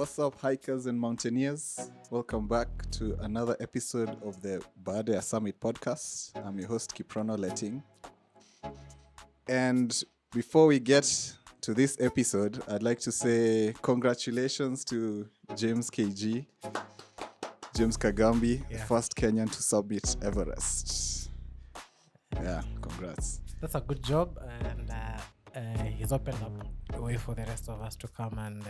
What's up, hikers and mountaineers? Welcome back to another episode of the Baada Summit podcast. I'm your host, Kiprono Letting. And before we get to this episode, I'd like to say congratulations to James KG, James Kagambi, the first Kenyan to summit Everest. Yeah, congrats. That's a good job, and he's opened up a way for the rest of us to come and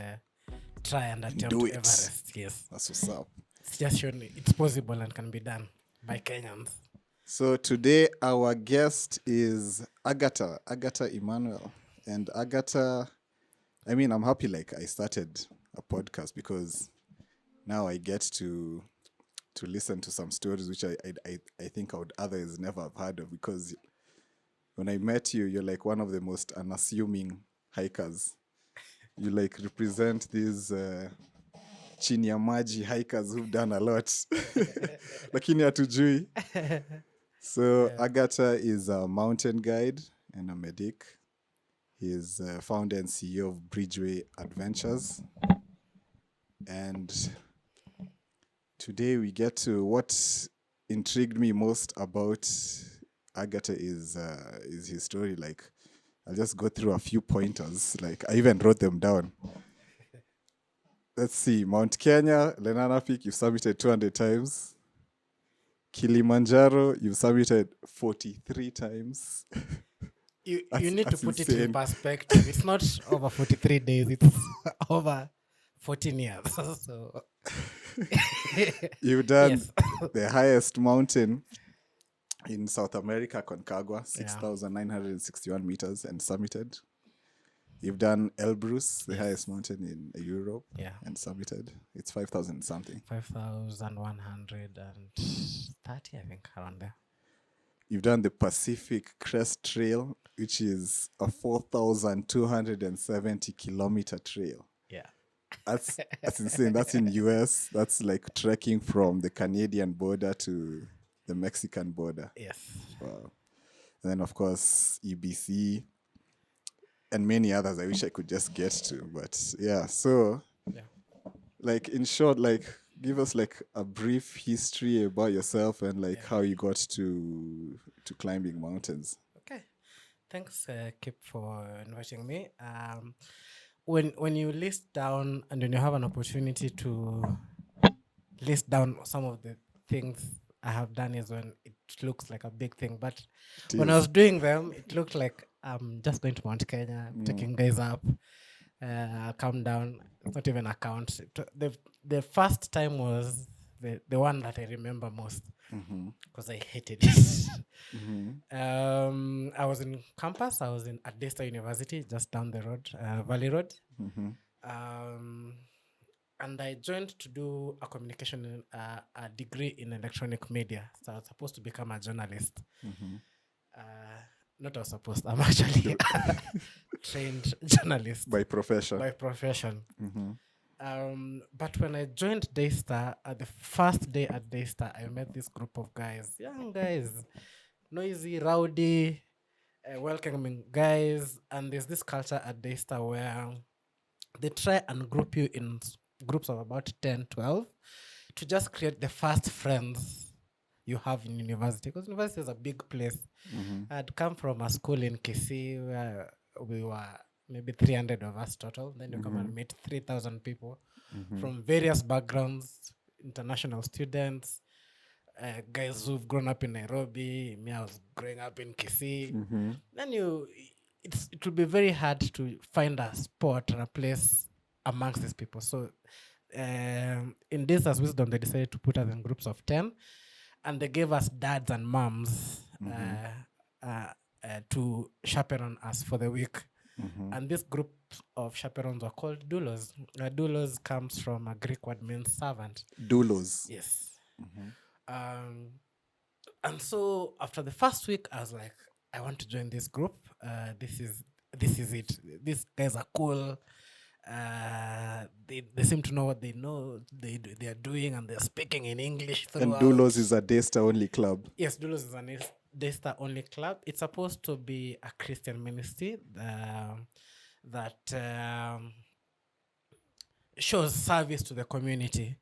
try and attempt Do it. Everest. Yes, That's what's up. it's just shown it's possible and can be done by Kenyans. So today our guest is Agata Emmanuel. And Agata, I'm happy I started a podcast because now I get to listen to some stories which I think I would otherwise never have heard of, because when I met you, you're one of the most unassuming hikers. You represent these chini ya maji hikers who've done a lot. Lakini hatujui. So Agata is a mountain guide and a medic. He is founder and CEO of Bridgeway Adventures. And today we get to what intrigued me most about Agata is his story. I'll just go through a few pointers. I even wrote them down. Let's see. Mount Kenya, Lenana Peak, you've summited 200 times. Kilimanjaro, you've summited 43 times. You need to put insane. It in perspective. It's not over 43 days. It's over 14 years. So you've done the highest mountain in South America, Aconcagua, 6,961 meters, and summited. You've done Elbrus, the highest mountain in Europe, and summited. It's 5,000 something. 5,130, I think, around there. You've done the Pacific Crest Trail, which is a 4,270 kilometer trail. Yeah. That's insane. That's in US. That's trekking from the Canadian border to the Mexican border. Yes. Wow. And then, of course, EBC and many others I wish I could just get to. But, yeah. So, in short, give us a brief history about yourself and how you got to climbing mountains. Okay. Thanks, Kip, for inviting me. When you list down and when you have an opportunity to list down some of the things I have done is when it looks like a big thing. But when I was doing them, it looked like I'm just going to Mount Kenya, taking guys up. I'll come down. It's not even a count. The first time was the one that I remember most because I hated it. I was in campus. I was in at Daystar University, just down the road, Valley Road. And I joined to do a communication, a degree in electronic media. So I was supposed to become a journalist. Not I was supposed. I'm actually trained journalist by profession. But when I joined Daystar, the first day at Daystar, I met this group of guys, young guys, noisy, rowdy, welcoming guys. And there's this culture at Daystar where they try and group you in groups of about 10, 12 to just create the first friends you have in university. Because university is a big place. I'd come from a school in Kisii where we were maybe 300 of us total. Then you come and meet 3,000 people from various backgrounds, international students, guys who've grown up in Nairobi. Me, I was growing up in Kisii. Then it will be very hard to find a spot or a place amongst these people. So in this as wisdom, they decided to put us in groups of 10, and they gave us dads and moms to chaperone us for the week. And this group of chaperones were called doulos. Doulos comes from a Greek word means servant. Doulos. Yes. And so after the first week, I was like, I want to join this group. This is it. These guys are cool. They seem to know what they know. They are doing, and they're speaking in English throughout. And Doulos is a Daystar only club. Yes, Doulos is a Daystar only club. It's supposed to be a Christian ministry that shows service to the community.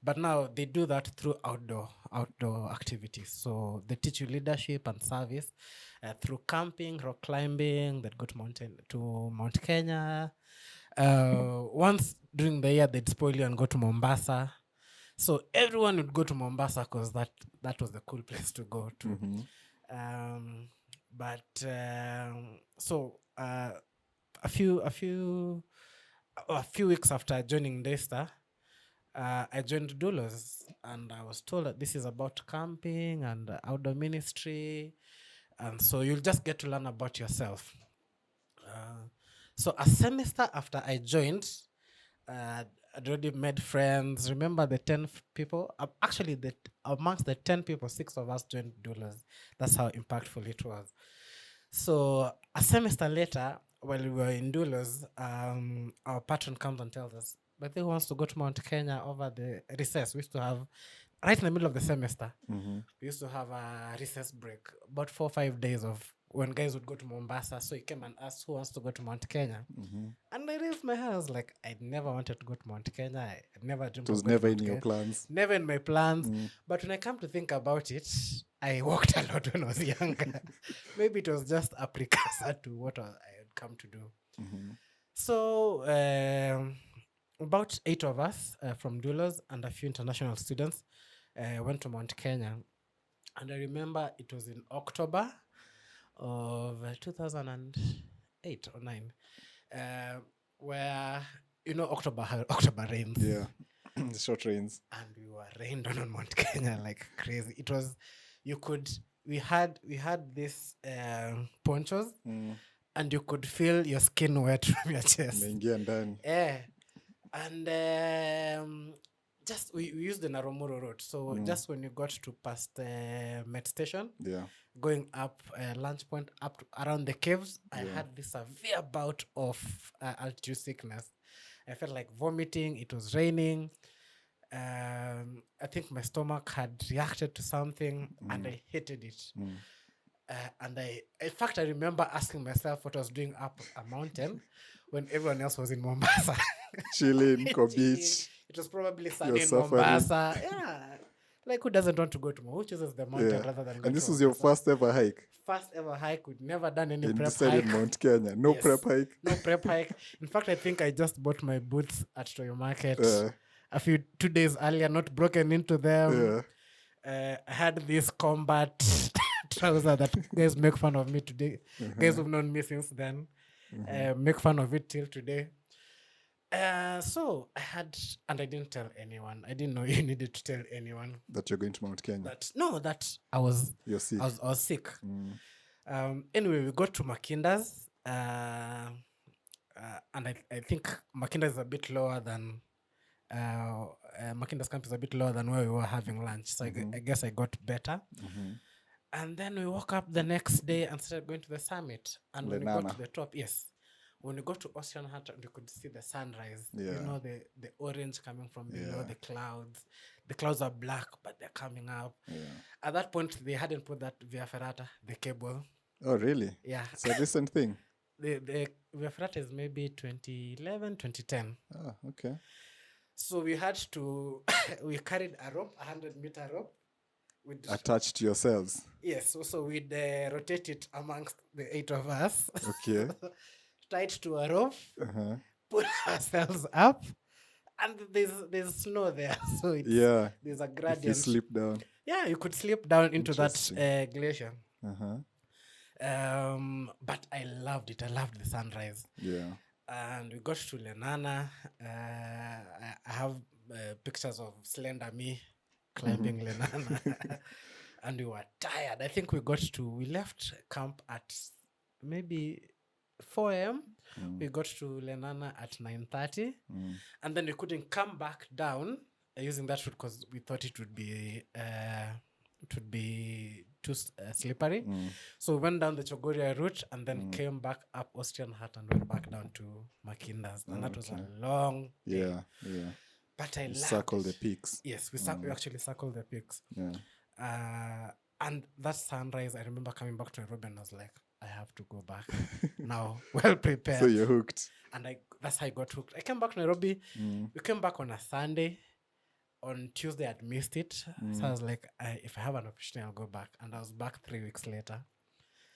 But now they do that through outdoor activities. So they teach you leadership and service through camping, rock climbing. They'd go to Mount Kenya. Once during the year, they'd spoil you and go to Mombasa. So everyone would go to Mombasa because that was the cool place to go to. So a few weeks after joining Daystar, I joined Doulos, and I was told that this is about camping and outdoor ministry, and so you'll just get to learn about yourself. So a semester after I joined, I'd already made friends. Remember the 10 people? Actually, amongst the 10 people, 6 of us joined Doulos. That's how impactful it was. So a semester later, while we were in Doulos, our patron comes and tells us, but who wants to go to Mount Kenya over the recess? We used to have, right in the middle of the semester, we used to have a recess break, about 4 or 5 days of when guys would go to Mombasa. So he came and asked who wants to go to Mount Kenya. And I raised my hand. I was like, I never wanted to go to Mount Kenya. I never dreamed. It was never in your plans. Never in my plans. But when I come to think about it, I walked a lot when I was younger. Maybe it was just a precursor to what I had come to do. So about 8 of us from Doulos and a few international students went to Mount Kenya. And I remember it was in October of 2008 or 9, where October rains. Yeah, the short rains. And we were rained on Mount Kenya like crazy. It was, we had this ponchos, and you could feel your skin wet from your chest. Yeah, and just we used the Naromoro road. So just when you got to past the Met station, going up Lunch Point up to around the caves, I had this severe bout of altitude sickness. I felt like vomiting. It was raining. I think my stomach had reacted to something, and I hated it. And in fact, I remember asking myself what I was doing up a mountain when everyone else was in Mombasa. Chilling, beach. It was probably sunny in Mombasa. Yeah. Like, who doesn't want to go to Mombasa? Who chooses the mountain rather than go to And this was your first ever hike? First ever hike. We'd never done any prep hike. In Mount Kenya. No prep hike? No prep hike. In fact, I think I just bought my boots at Toyo Market a 2 days earlier, not broken into them. I had this combat trouser that guys make fun of me today. Guys who've known me since then make fun of it till today. So I had, and I didn't tell anyone. I didn't know you needed to tell anyone that you're going to Mount Kenya. That I was. You're sick. I was sick. Anyway, we got to Makinda's, and I think Makinda is a bit lower than Makinda's camp is a bit lower than where we were having lunch. So I guess I got better. And then we woke up the next day and started going to the summit. And when we got to the top, when we got to Ocean Hut, we could see the sunrise. You know, the orange coming from below the clouds. The clouds are black, but they're coming up. At that point, they hadn't put that Via Ferrata, the cable. Oh, really? Yeah. It's a recent thing. The Via Ferrata is maybe 2011, 2010. Oh, okay. So we had to, we carried a rope, 100-meter rope. Attached to yourselves? Yes. So we'd rotate it amongst the 8 of us. Okay. Tied to a rope, put ourselves up, and there's snow there. So there's a gradient. If you slip down. Yeah, you could slip down into that glacier. But I loved it. I loved the sunrise. Yeah. And we got to Lenana. I have pictures of slender me climbing Lenana. And we were tired. I think we left camp at maybe 4 a.m. We got to Lenana at 9:30. And then we couldn't come back down using that route because we thought it would be too slippery. So we went down the Chogoria route and then came back up Ocean Hut and went back down to Makinda's. And that was a long day. Yeah. But I loved circled the peaks. Yes, we actually circled the peaks. Yeah. And that sunrise, I remember coming back to Nairobi and I was like, I have to go back now, well prepared. So you're hooked. And that's how I got hooked. I came back to Nairobi. We came back on a Sunday. On Tuesday, I'd missed it. So I was like, if I have an opportunity, I'll go back. And I was back 3 weeks later.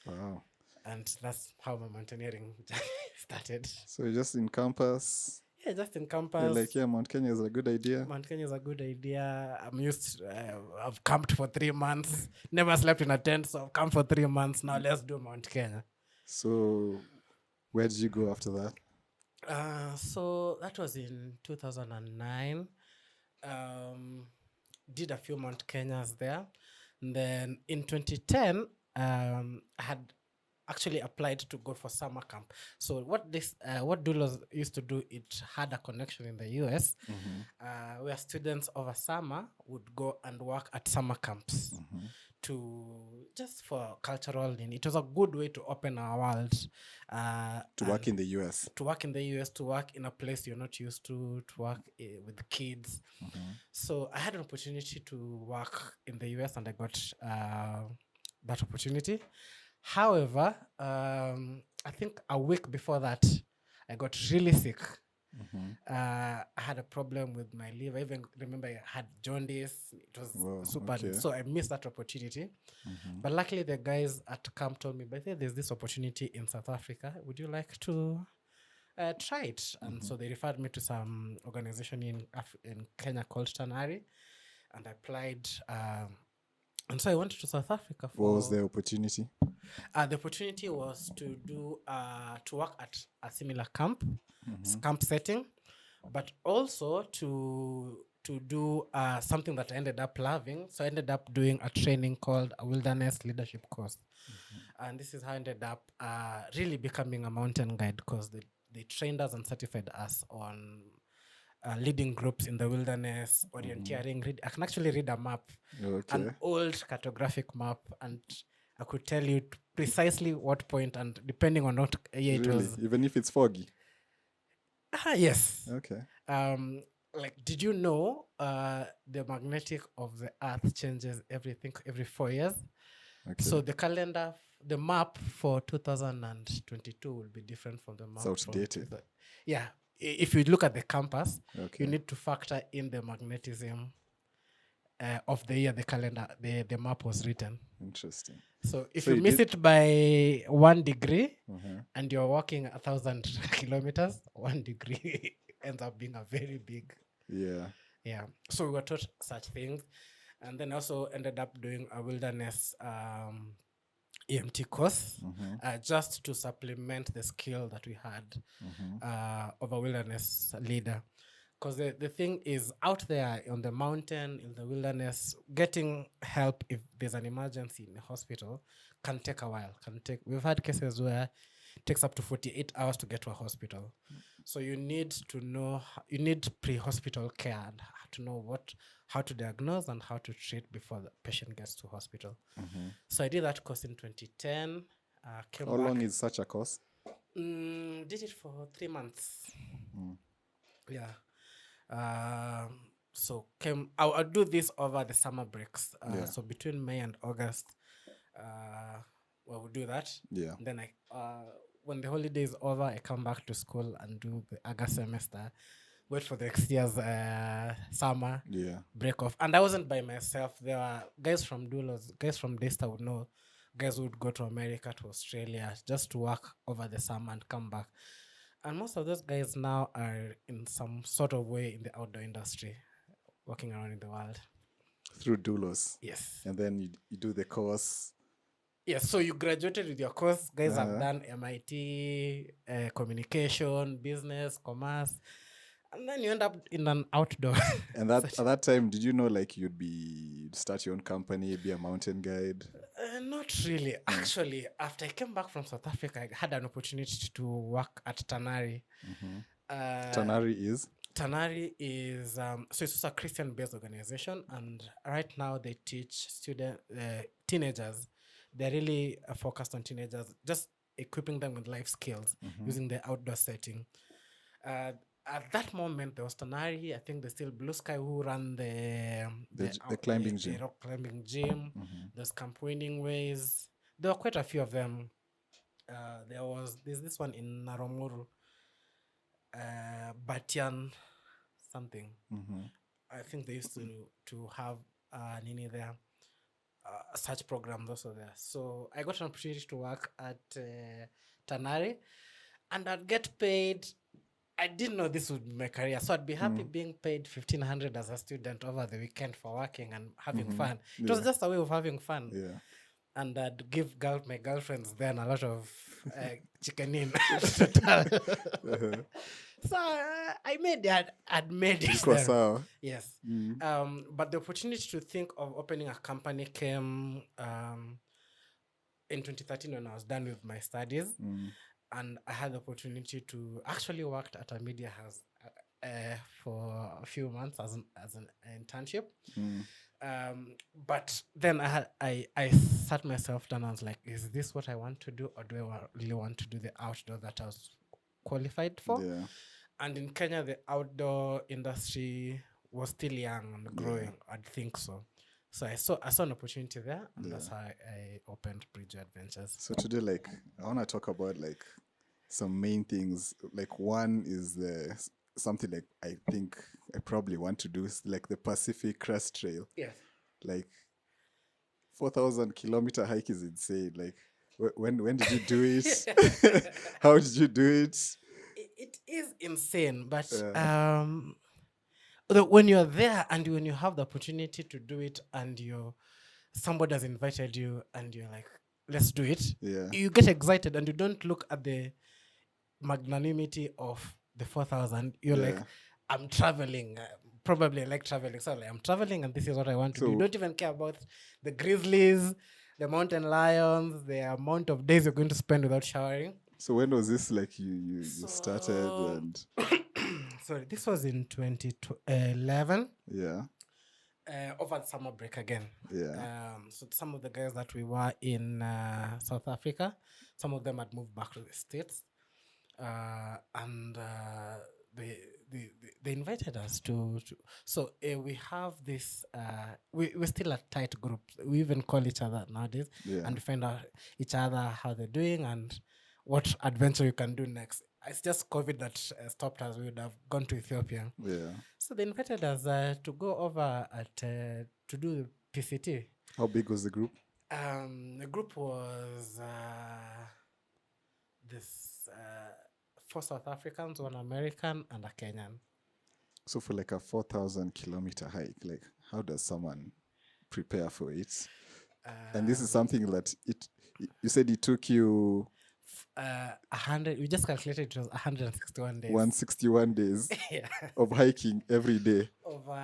Wow. And that's how my mountaineering journey started. So you're just in campus. Yeah, just in You're campus. like, yeah, Mount Kenya is a good idea. Mount Kenya is a good idea. I'm used. I've camped for 3 months. Never slept in a tent, so I've camped for 3 months. Now let's do Mount Kenya. So where did you go after that? So that was in 2009. Did a few Mount Kenyas there. And then in 2010, I had actually applied to go for summer camp. So what Doulos used to do, it had a connection in the US where students over summer would go and work at summer camps to just for cultural. It was a good way to open our world. To work in the US. To work in the US, to work in a place you're not used to work with kids. So I had an opportunity to work in the US and I got that opportunity. However, I think a week before that, I got really sick. I had a problem with my liver. I even remember I had jaundice. It was super. Okay. So I missed that opportunity. But luckily, the guys at camp told me, but there's this opportunity in South Africa. Would you like to try it? And so they referred me to some organization in Kenya called Tanari. And I applied. And so I went to South Africa. What was the opportunity? The opportunity was to do to work at a similar camp setting, but also to do something that I ended up loving. So I ended up doing a training called a wilderness leadership course, and this is how I ended up really becoming a mountain guide, because they trained us and certified us on leading groups in the wilderness, orienteering. I can actually read a map, an old cartographic map, and I could tell you precisely what point, and depending on what year it was. Even if it's foggy? Yes. Okay. Like, did you know the magnetic of the earth changes every 4 years? Okay. So the calendar, the map for 2022 will be different from the map. It's outdated. Yeah. If you look at the compass, you need to factor in the magnetism of the year the calendar, the map was written. Interesting. So if you miss it by 1 degree and you're walking 1,000 kilometers, 1 degree ends up being a very big. Yeah. So we were taught such things. And then also ended up doing a wilderness EMT course just to supplement the skill that we had of a wilderness leader. Because the thing is, out there on the mountain, in the wilderness, getting help if there's an emergency in the hospital can take a while. We've had cases where it takes up to 48 hours to get to a hospital. So you need to know, you need pre-hospital care and to know how to diagnose and how to treat before the patient gets to hospital. So I did that course in 2010. How long is such a course? Did it for 3 months. Yeah. So I'll do this over the summer breaks. So between May and August, we'll do that. Yeah. Then when the holiday is over, I come back to school and do the August semester. Wait for the next year's summer break off. And I wasn't by myself. There were guys from Doulos, guys from Daystar would know. Guys would go to America, to Australia, just to work over the summer and come back. And most of those guys now are in some sort of way in the outdoor industry, walking around in the world. Through Doulos? Yes. And then you do the course? Yes, so you graduated with your course. Guys have done MIT, communication, business, commerce. And then you end up in an outdoor. And at that time, did you know like you'd start your own company, be a mountain guide? Not really. Actually, after I came back from South Africa, I had an opportunity to work at Tanari. Tanari is? Tanari is, so it's also a Christian-based organization. And right now they teach teenagers. They're really focused on teenagers, just equipping them with life skills using the outdoor setting. At that moment, there was Tanari. I think there's still Blue Sky who ran the climbing gym. The rock climbing gym. There's Camp Winning Ways. There were quite a few of them. There's this one in Naromuru, Batian something. I think they used to have Nini there, such programs also there. So I got an opportunity to work at Tanari, and I'd get paid. I didn't know this would be my career, so I'd be happy being paid 1,500 as a student over the weekend for working and having fun. It was just a way of having fun. Yeah. And I'd give my girlfriends then a lot of chicken in. So I made it. I'd made it. Iko sawa. Yes. But the opportunity to think of opening a company came in 2013 when I was done with my studies. And I had the opportunity to actually work at a media house for a few months as an internship. But then I sat myself down and I was like, is this what I want to do, or do I really want to do the outdoor that I was qualified for? Yeah. And in Kenya, the outdoor industry was still young and growing. I'd think so. So I saw an opportunity there, and that's how I opened Bridgeway Adventures. So today, like, I want to talk about like some main things. Like, one is something like I think I probably want to do is like the Pacific Crest Trail. Yes. Like 4,000-kilometer hike is insane. Like, when did you do it? How did you do it? It is insane, but when you're there and when you have the opportunity to do it, and somebody has invited you, and you're like, let's do it. Yeah. You get excited, and you don't look at the magnanimity of the 4,000. You're like, I'm traveling. Probably I like traveling. So like, I'm traveling, and this is what I want to do. You don't even care about the grizzlies, the mountain lions, the amount of days you're going to spend without showering. So when was this? Like you started and sorry, this was in 2011. Yeah. Over the summer break again. Yeah. So some of the guys that we were in South Africa, some of them had moved back to the States, and they invited us to. So we have this. We're still a tight group. We even call each other nowadays, and we find out each other how they're doing and what adventure you can do next. It's just COVID that stopped us. We would have gone to Ethiopia. Yeah. So they invited us to go over to do the PCT. How big was the group? The group was 4 South Africans, 1 American, and a Kenyan. So for like a 4,000-kilometer hike, like how does someone prepare for it? And this is something that you said it took you 100. We just calculated it was 161 days. 161 days of hiking every day.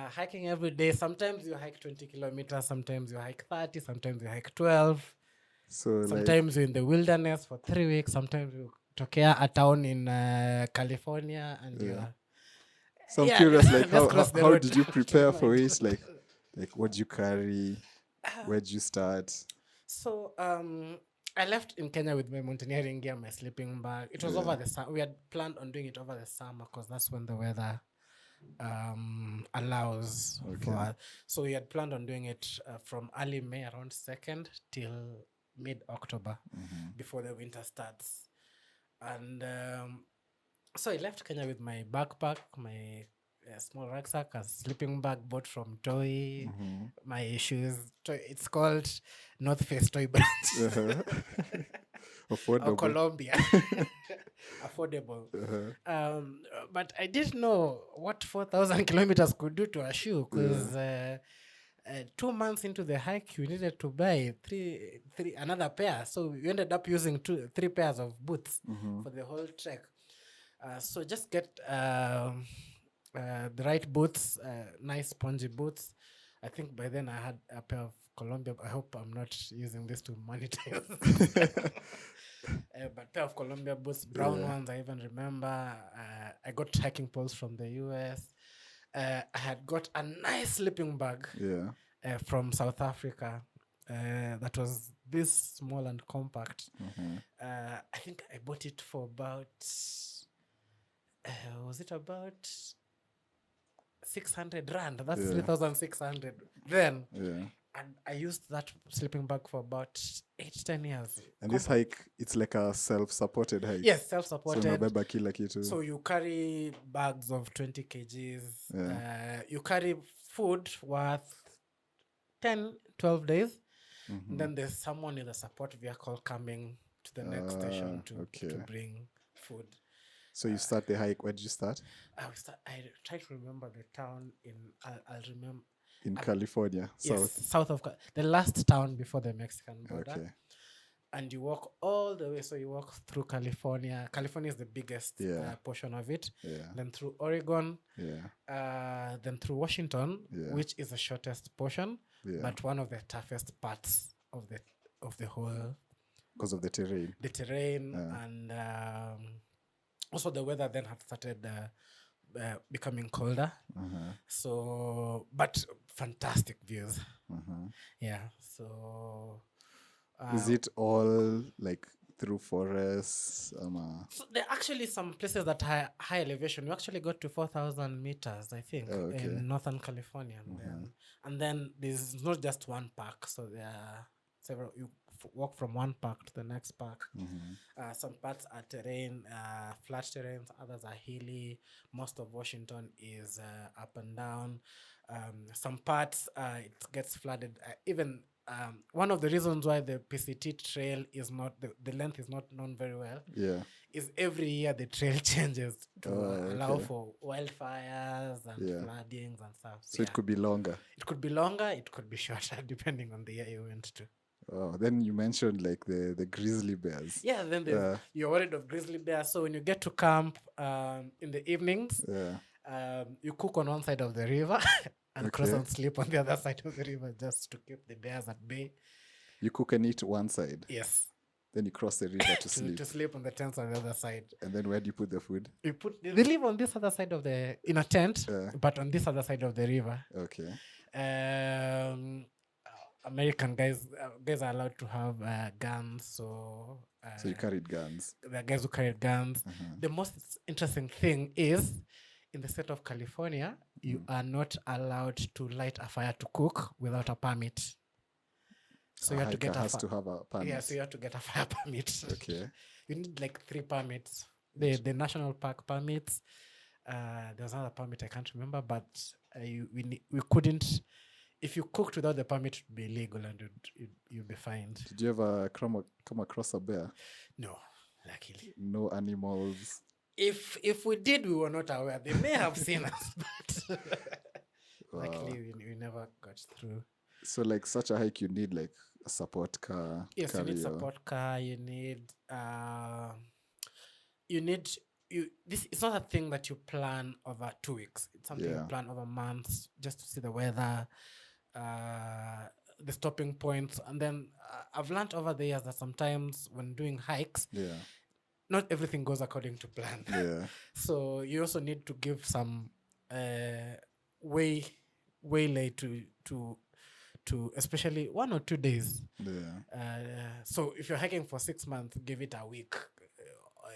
Hiking every day. Sometimes you hike 20 kilometers. Sometimes you hike 30. Sometimes you hike 12. So sometimes you're in the wilderness for 3 weeks. Sometimes you tokea a town in California, and you're. So I'm curious, like how did you prepare for it? Like what did you carry? Where did you start? So I left in Kenya with my mountaineering gear, my sleeping bag. It was over the summer. We had planned on doing it over the summer because that's when the weather allows for us. So we had planned on doing it from early May, around 2nd, till mid-October, before the winter starts. And so I left Kenya with my backpack, my small rucksack, a sleeping bag bought from Toy, my shoes. It's called North Face Toy Branch. Affordable. Or Colombia. Affordable. But I didn't know what 4,000 kilometers could do to a shoe, because 2 months into the hike, you needed to buy another pair. So we ended up using 3 pairs of boots for the whole trek. So just get the right boots, nice spongy boots. I think by then I had a pair of Colombia. I hope I'm not using this to monetize. But pair of Colombia boots, brown ones, I even remember. I got hiking poles from the US. I had got a nice sleeping bag from South Africa. That was this small and compact. I think I bought it for about was it about 600 rand? That's 3,600 then. and I used that sleeping bag for about 8-10 years. And this hike, it's like a self-supported hike. Yes, So self-supported. unabeba kila kitu. So you carry bags of 20 kgs. Yeah. You carry food worth 10-12 days. And then there's someone in the support vehicle coming to the next station to bring food. So you start the hike. Where did you start? I try to remember the town I'll remember. In California, Yes, south. the last town before the Mexican border. Okay. And you walk all the way. So you walk through California. California is the biggest portion of it. Yeah. Then through Oregon. Yeah. Then through Washington, which is the shortest portion, but one of the toughest parts of the whole. Because of the terrain. The terrain and also the weather then had started becoming colder. So, but fantastic views. Yeah. So. Is it all like through forests? So there are actually some places that are high elevation. We actually got to 4,000 meters, I think, in Northern California. And then there's not just one park. So there are several. You walk from one park to the next park. Some parts are terrain, flat terrains. Others are hilly. Most of Washington is up and down. Some parts it gets flooded. Even one of the reasons why the PCT trail is not the length is not known very well. Is every year the trail changes to allow for wildfires and floodings and stuff. So it could be longer. It could be longer. It could be shorter, depending on the year you went to. Oh, then you mentioned like the grizzly bears. Yeah, then you're worried of grizzly bears. So when you get to camp in the evenings, you cook on one side of the river and cross and sleep on the other side of the river just to keep the bears at bay. You cook and eat one side? Yes. Then you cross the river to sleep? To sleep on the tents on the other side. And then where do you put the food? They live on this other side of in a tent, but on this other side of the river. Okay. American guys are allowed to have guns, so you carried guns. The guys who carried guns. The most interesting thing is, in the state of California, you are not allowed to light a fire to cook without a permit. So you have to get to have a permit. Yeah, so you have to get a fire permit. Okay. You need like 3 permits. The national park permits. There was another permit I can't remember, but we couldn't. If you cooked without the permit, it would be illegal and you'd be fined. Did you ever come across a bear? No, luckily. No animals? If we did, we were not aware. They may have seen us, but luckily we never got through. So like such a hike, you need like a support car. Yes, you need support car. You need this. It's not a thing that you plan over 2 weeks. It's something you plan over months just to see the weather, the stopping points. And then I've learned over the years that sometimes when doing hikes, not everything goes according to plan. So you also need to give some waylay to especially 1 or 2 days. So if you're hiking for 6 months, give it a week,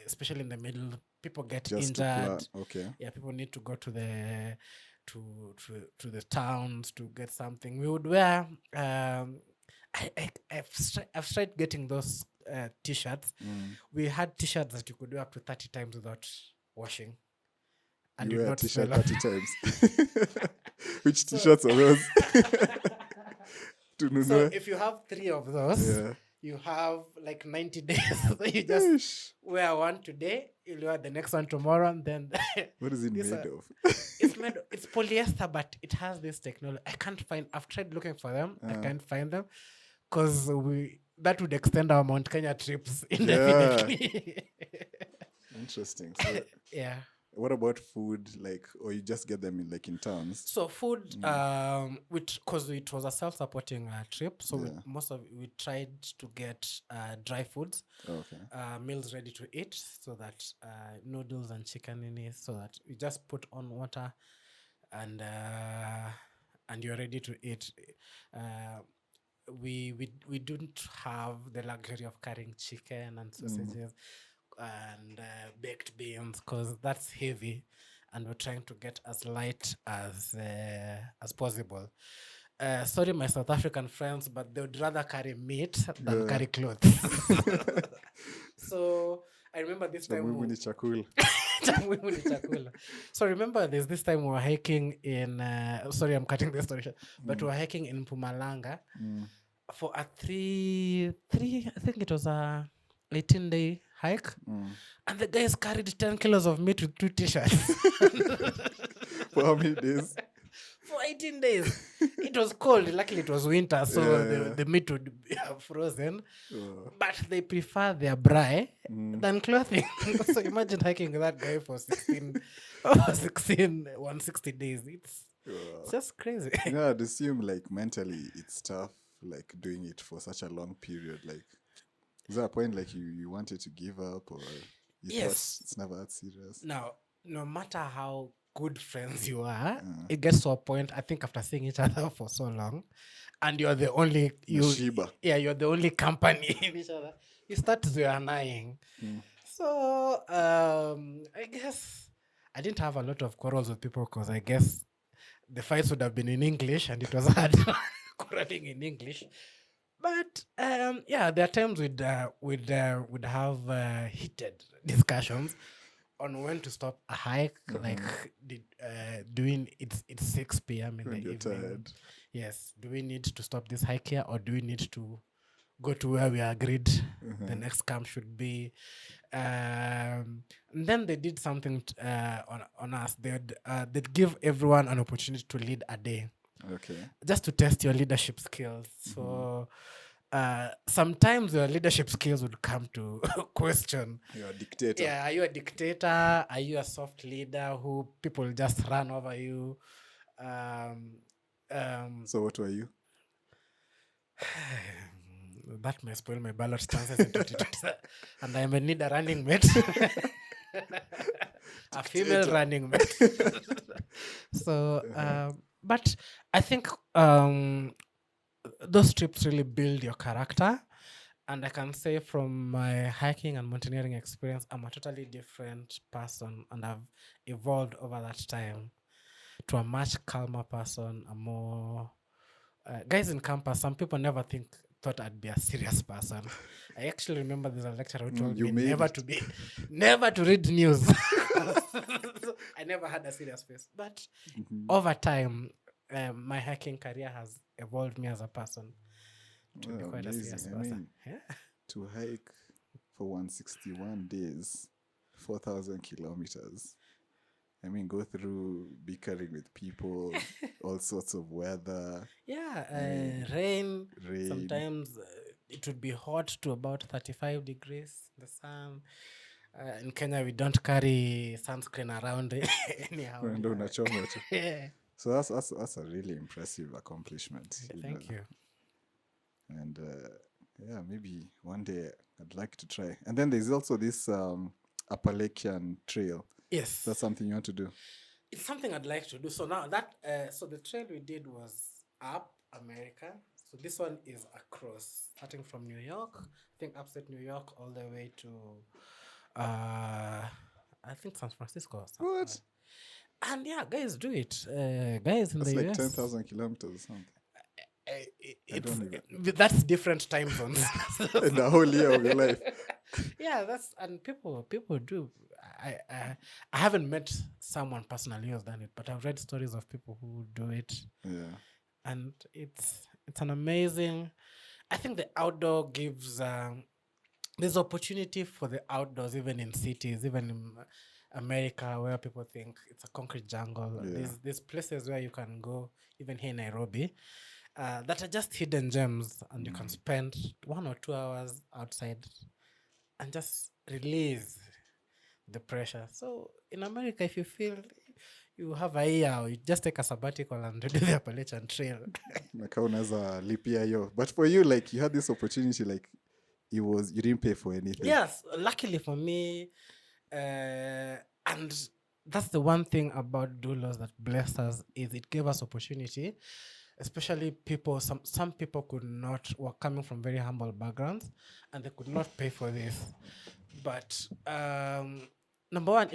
especially in the middle. People get just injured. Yeah, people need to go to the towns to get something. We would wear. I've tried getting those t-shirts. We had t-shirts that you could wear up to 30 times without washing. And you wear a t-shirt 30 times. Which t-shirts are those? So if you have 3 of those, you have like 90 days. So you just wear one today, you'll wear the next one tomorrow, and then what is it made of? It's polyester, but it has this technology. I've tried looking for them. I can't find them because that would extend our Mount Kenya trips indefinitely. Interesting. So yeah. What about food, or you just get them in towns? So food, because it was a self-supporting trip, so we tried to get dry foods, meals ready to eat, so that noodles and chicken in it, so that you just put on water, and you're ready to eat. We don't have the luxury of carrying chicken and sausages. And baked beans, because that's heavy, and we're trying to get as light as possible. sorry, my South African friends, but they would rather carry meat than Yeah. carry clothes. So I remember this Cha time. muhimu ni chakula. Cha muhimu ni chakula. So remember, there's this time we were hiking in. Sorry, I'm cutting the story short, but we were hiking in Mpumalanga for a three. I think it was a 18-day hike, and the guys carried 10 kilos of meat with 2 t-shirts. For how many days? For 18 days. It was cold. Luckily, it was winter, so the meat would be frozen. But they prefer their braai than clothing. So imagine hiking with that guy for 160 days. It's just crazy. I'd assume like mentally it's tough, like doing it for such a long period. Like, is there a point like you wanted to give up, or you thought it's never that serious? Now, no matter how good friends you are, it gets to a point, I think, after seeing each other for so long, and you're the only you're the only company in each other, you start annoying. So I guess I didn't have a lot of quarrels with people, because I guess the fights would have been in English, and it was hard quarreling in English. But there are times we'd have heated discussions on when to stop a hike, like doing it's 6 p.m. in When the you're evening. tired. Yes, do we need to stop this hike here, or do we need to go to where we agreed the next camp should be? And then they did something on us. They'd give everyone an opportunity to lead a day, Okay. just to test your leadership skills. So sometimes your leadership skills would come to question. You're a dictator. Yeah, are you a dictator? Are you a soft leader who people just run over you? So what were you? That may spoil my ballot chances in 2020. And I may need a running mate. A female running mate. So, but I think those trips really build your character. And I can say from my hiking and mountaineering experience, I'm a totally different person, and I've evolved over that time to a much calmer person, a more... guys in campus, some people thought I'd be a serious person. I actually remember there's a lecturer who told me never to read news. I never had a serious face. But over time, my hiking career has evolved me as a person to be quite amazing. a serious I person. mean, to hike for 161 days, 4,000 kilometers. I mean, go through bickering with people, all sorts of weather. Yeah, rain. Sometimes it would be hot to about 35 degrees, the sun. In Kenya, we don't carry sunscreen around anyhow. Yeah. So that's a really impressive accomplishment. Thank you. And maybe one day I'd like to try. And then there's also this Appalachian Trail. Yes. That's something you want to do? It's something I'd like to do. So now so the trail we did was up America. So this one is across, starting from New York, I think upstate New York, all the way to, I think San Francisco. What? And yeah, guys do it. Guys in that's the like US. 10,000 kilometers or something. I don't even. That's different time zones. In the whole year of your life. Yeah, and people do. I haven't met someone personally who's done it, but I've read stories of people who do it. Yeah. And it's an amazing... I think the outdoor gives... there's opportunity for the outdoors, even in cities, even in America, where people think it's a concrete jungle. Yeah. There's places where you can go, even here in Nairobi, that are just hidden gems, and you can spend 1 or 2 hours outside and just release the pressure. So in America, if you feel you have a year, you just take a sabbatical and do the Appalachian Trail. But for you, like, you had this opportunity, like, you didn't pay for anything. Yes, luckily for me, and that's the one thing about doulas that blessed us, is it gave us opportunity, especially people. Some people were coming from very humble backgrounds, and they could not pay for this. But number one,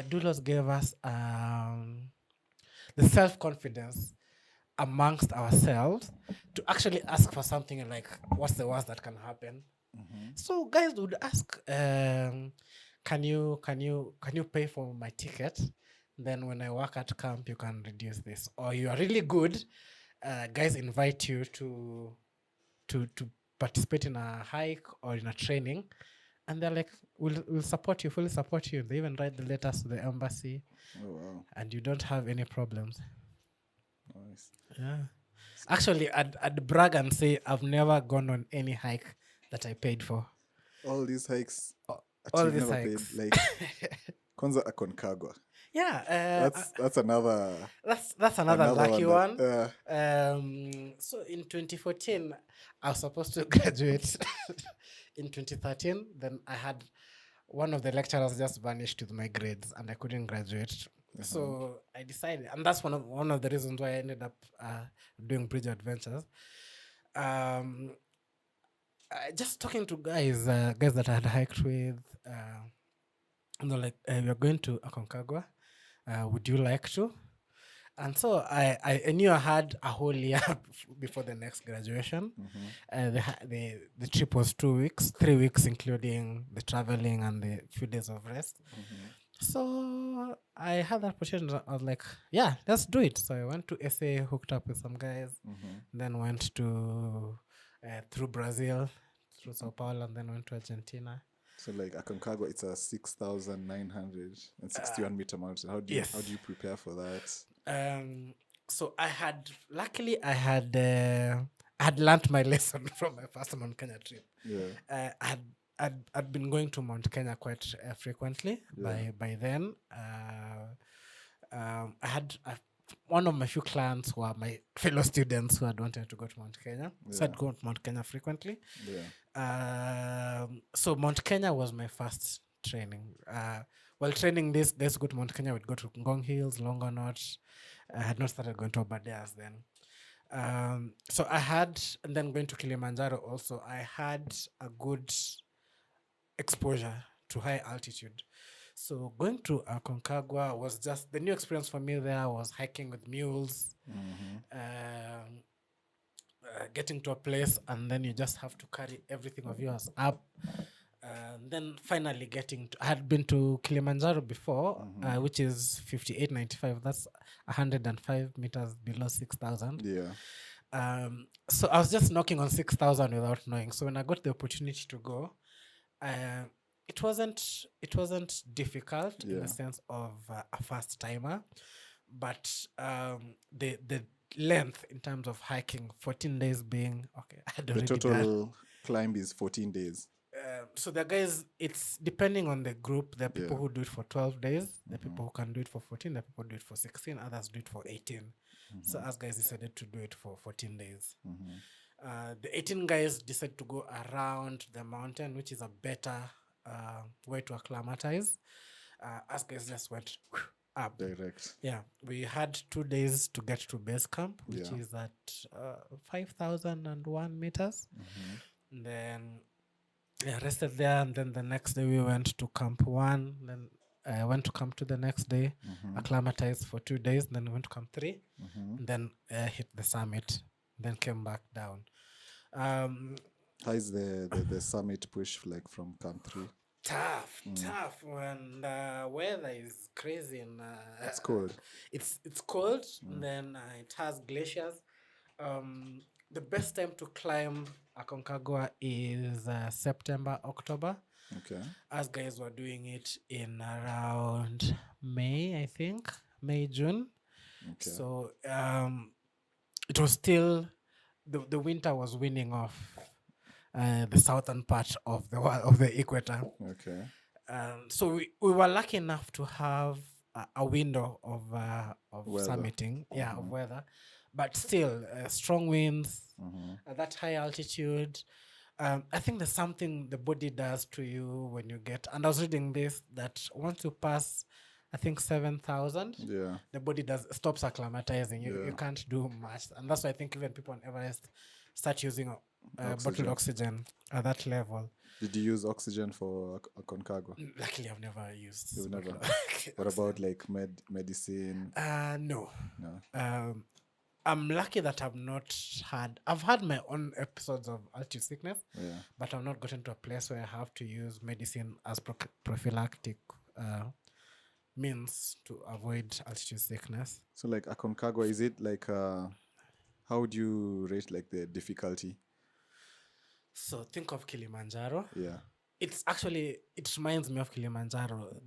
doulas gave us the self-confidence amongst ourselves to actually ask for something like, what's the worst that can happen? So guys would ask, can you pay for my ticket? Then when I work at camp, you can reduce this. Or you are really good, guys invite you to participate in a hike or in a training, and they're like, we'll support you, fully support you. They even write the letters to the embassy. Oh wow, And you don't have any problems. nice. Yeah. Actually, I'd brag and say I've never gone on any hike that I paid for. All these hikes that All you've these never hikes. paid, like Kwanza Aconcagua. Yeah, That's another that's another lucky one. that, So in 2014, I was supposed to graduate. In 2013, then I had one of the lecturers just vanished with my grades, and I couldn't graduate. So I decided, and that's one of the reasons why I ended up doing Bridgeway Adventures. Just talking to guys that I had hiked with, and they're like, "We're going to Aconcagua. Would you like to?" And so I knew I had a whole year before the next graduation. The trip was 2 weeks, 3 weeks, including the traveling and the few days of rest. So I had that opportunity. I was like, yeah, let's do it. So I went to SA, hooked up with some guys, then went to through Brazil, through Sao Paulo, and then went to Argentina. So like Aconcagua, it's a 6,961 meter mountain. How do you prepare for that? So I had learnt my lesson from my first Mount Kenya trip. Yeah. I'd been going to Mount Kenya quite frequently by then. I had one of my few clients were my fellow students who had wanted to go to Mount Kenya. So I'd go to Mount Kenya frequently. So Mount Kenya was my first training. While training this, guys go to Mount Kenya, we'd go to Ngong Hills, Longonot. I had not started going to Baada then. So I had, and then going to Kilimanjaro also, I had a good exposure to high altitude. So going to Aconcagua was just, the new experience for me there was hiking with mules, getting to a place, and then you just have to carry everything of yours up. Then finally I had been to Kilimanjaro before, which is 5895. That's 105 meters below 6,000. Yeah. So I was just knocking on 6,000 without knowing. So when I got the opportunity to go, it wasn't difficult in the sense of a first timer, but the length in terms of hiking, 14 days being okay. The total climb is 14 days. So the guys, it's depending on the group. There are people who do it for 12 days. There are people who can do it for 14. There are people who do it for 16. Others do it for 18. So us guys decided to do it for 14 days. The 18 guys decided to go around the mountain, which is a better way to acclimatize. Us guys just went up. Direct. Yeah, we had 2 days to get to base camp, which is at 5,001 meters. And then rested there, and then the next day we went to camp 1. Then I went to camp 2 the next day, acclimatized for 2 days. Then went to camp 3, and then hit the summit. Then came back down. How is the summit push like from camp 3? Tough when the weather is crazy and it's cold. It's cold, and then it has glaciers. The best time to climb Aconcagua is September, October. Okay. Us guys were doing it in around May, I think. May, June. Okay. So it was still, the winter was winning off the southern part of the equator. Okay. So we were lucky enough to have a window of summiting, of weather, but still strong winds at that high altitude. I think there's something the body does to you when you get, and I was reading this, that once you pass, I think 7,000, the body stops acclimatizing. You can't do much, and that's why I think even people on Everest start using bottled oxygen at that level. Did you use oxygen for Aconcagua? Luckily, I've never used. You've never. What about like medicine? No. I'm lucky that I've had my own episodes of altitude sickness, Yeah. but I've not gotten to a place where I have to use medicine as prophylactic means to avoid altitude sickness. So like Aconcagua, is it like how would you rate like the difficulty? So think of Kilimanjaro. Yeah. It reminds me of Kilimanjaro.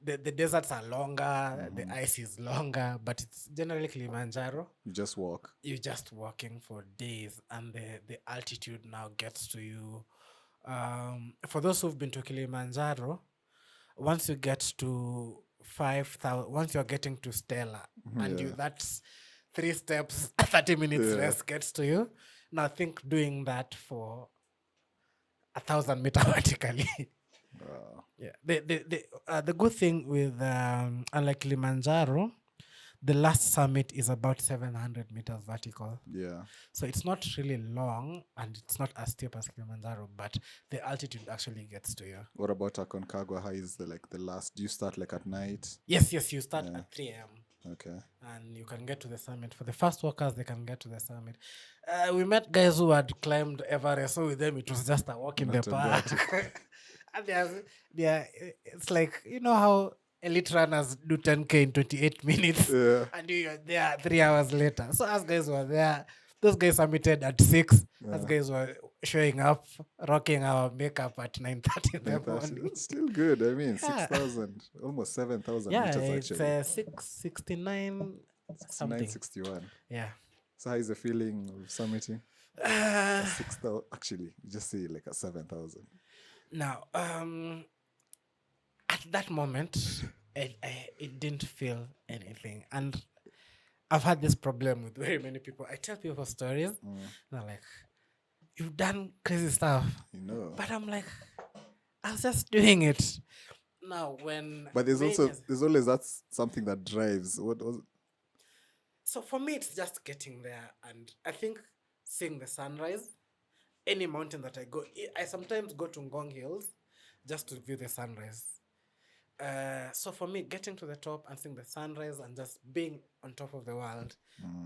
The deserts are longer, the ice is longer, but it's generally Kilimanjaro. You just walk. You're just walking for days, and the altitude now gets to you. For those who've been to Kilimanjaro, once you get to 5,000, once you're getting to Stella, and that's 3 steps, 30 minutes rest gets to you. Now think doing that for 1,000 meter vertically. Yeah. The good thing with unlike Kilimanjaro, the last summit is about 700 meters vertical. Yeah. So it's not really long and it's not as steep as Kilimanjaro, but the altitude actually gets to you. What about Aconcagua? How is the last? Do you start like at night? Yes, you start at 3 a.m. Okay. And you can get to the summit. For the first walkers, they can get to the summit. We met guys who had climbed Everest, so with them it was just a walk in the park. And it's like, you know how elite runners do 10K in 28 minutes, and you're there 3 hours later. So us guys were there. Those guys submitted at 6. Us guys were showing up, rocking our makeup at 9:30 in the morning. It's still good. I mean, 6,000, almost 7,000 meters actually. Yeah, it's 669 something. 961. Yeah. So how is the feeling of summiting? 6,000. Actually, you just say like a 7,000. Now, at that moment, it didn't feel anything. And I've had this problem with very many people. I tell people stories, they're like, you've done crazy stuff. You know. But I'm like, I was just doing it. Now, But there's always that's something that drives. What was it? So for me, it's just getting there. And I think seeing the sunrise, any mountain that I go, I sometimes go to Ngong Hills just to view the sunrise. So for me, getting to the top and seeing the sunrise and just being on top of the world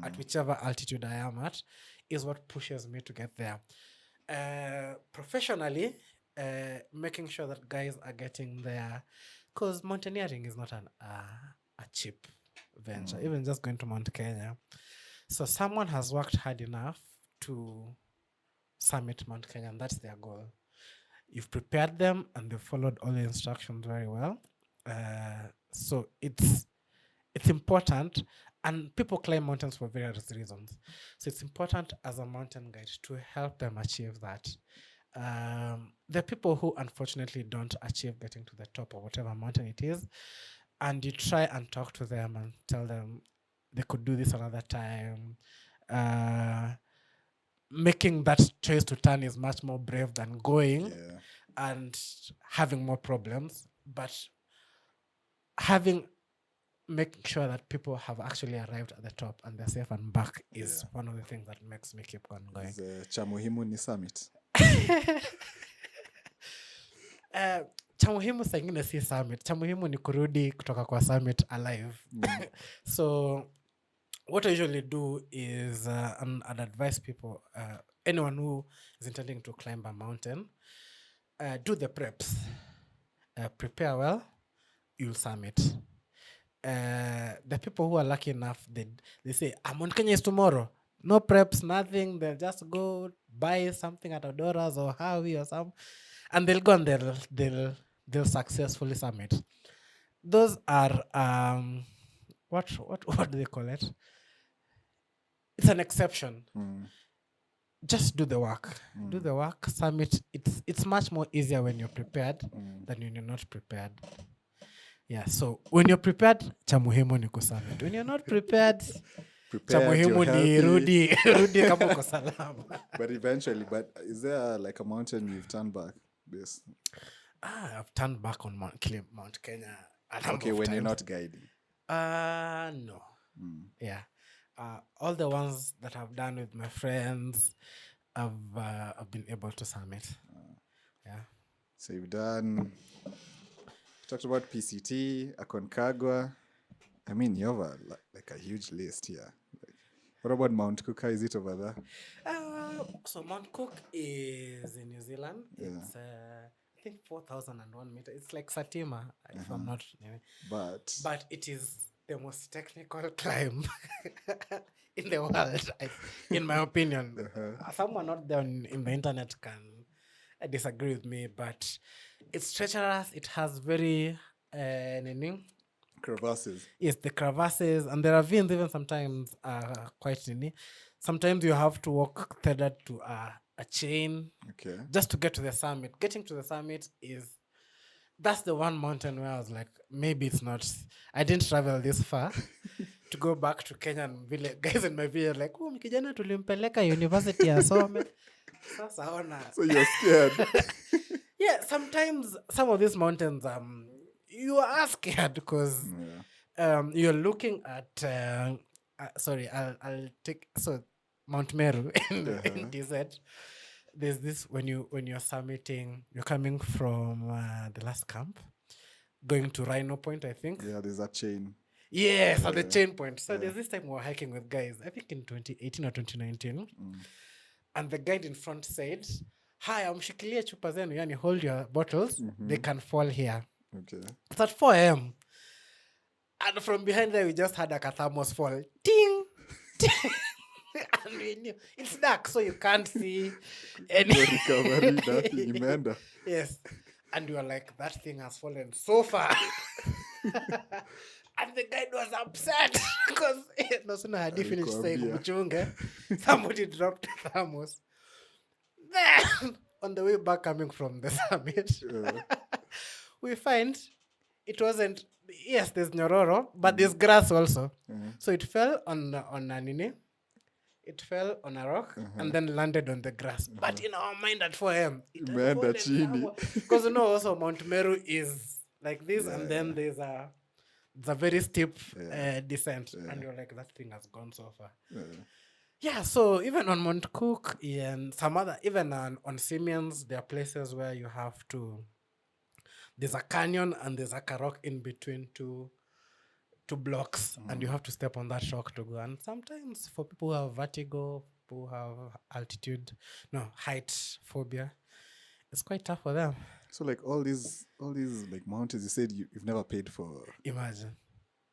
at whichever altitude I am at is what pushes me to get there. Professionally, making sure that guys are getting there, because mountaineering is not a cheap venture, even just going to Mount Kenya. So someone has worked hard enough to summit Mount Kenya, and that's their goal. You've prepared them and they've followed all the instructions very well. So it's important, and people climb mountains for various reasons. So it's important as a mountain guide to help them achieve that. There are people who unfortunately don't achieve getting to the top of whatever mountain it is, and you try and talk to them and tell them they could do this another time. Making that choice to turn is much more brave than going and having more problems, but making sure that people have actually arrived at the top and they're safe and back is one of the things that makes me keep on going. Cha muhimu ni summit. Cha muhimu saa ingine si summit. Cha muhimu ni kurudi kutoka kwa summit alive. So what I usually do is I'd advise people, anyone who is intending to climb a mountain, do the preps. Prepare well, you'll summit. The people who are lucky enough, they say, Mount Kenya is tomorrow. No preps, nothing. They'll just go buy something at Adora's or Harvey or something, and they'll go and they'll successfully summit. Those are what do they call it? It's an exception. Just do the work. Do the work, summit. It's much more easier when you're prepared than when you're not prepared. Yeah, so when you're prepared, cha muhimu ni kusummit. When you're not prepared, cha muhimu ni rudi kama uko salama. But eventually, is there like a mountain you've turned back? Yes. I've turned back on Mount Kenya. Okay, when you're not guiding. No. Yeah. All the ones that I've done with my friends, I've been able to summit. Yeah. So you've talked about PCT, Aconcagua. I mean, you have like a huge list here. What about Mount Cook? How is it over there? So Mount Cook is in New Zealand. Yeah. It's I think 4,001 meters. It's like Satima, if I'm not. But it is the most technical climb in the world, in my opinion. Someone out there in the internet can disagree with me, but it's treacherous. It has very Crevasses. yes, the crevasses and the ravines even sometimes are quite nini. Sometimes you have to walk tethered to a chain Okay. just to get to the summit. Getting to the summit that's the one mountain where I was like, maybe it's not. I didn't travel this far to go back to Kenya and guys in my village like, oh, mkijana tulimpeleka university asome. Sasa ona. So you're scared. Yeah, sometimes some of these mountains, you are scared because you're looking at. Sorry, I'll take Mount Meru in desert. There's this when you're summiting, you're coming from the last camp, going to Rhino Point, I think. Yeah, there's that chain. Yes, at the chain point. So there's this time we were hiking with guys, I think in 2018 or 2019. And the guide in front said, hi, mshikilie chupa zenu, yani hold your bottles, they can fall here. Okay. It's at 4 a.m. And from behind there, we just had a thermos fall. Ting! Ting! And we knew. It's dark, so you can't see any. Recovery, nothing, imeenda. Yes. And we were like, that thing has fallen so far. And the guide was upset because no sooner had he finished saying Muchunge, somebody dropped the thermos. Then, on the way back coming from the summit, we find it wasn't. Yes, there's Nyororo, but there's grass also. So it fell on a nini. It fell on a rock and then landed on the grass. But in our mind at 4 a.m., because also Mount Meru is like this, and then there's a very steep descent, and you're like, that thing has gone so far. Yeah, so even on Mount Cook and some other, even on Simeons, there are places where you have to. There's a canyon and there's a rock in between two blocks, and you have to step on that rock to go. And sometimes for people who have vertigo, people who have height phobia, it's quite tough for them. So like all these like mountains, you said you've never paid for. Imagine.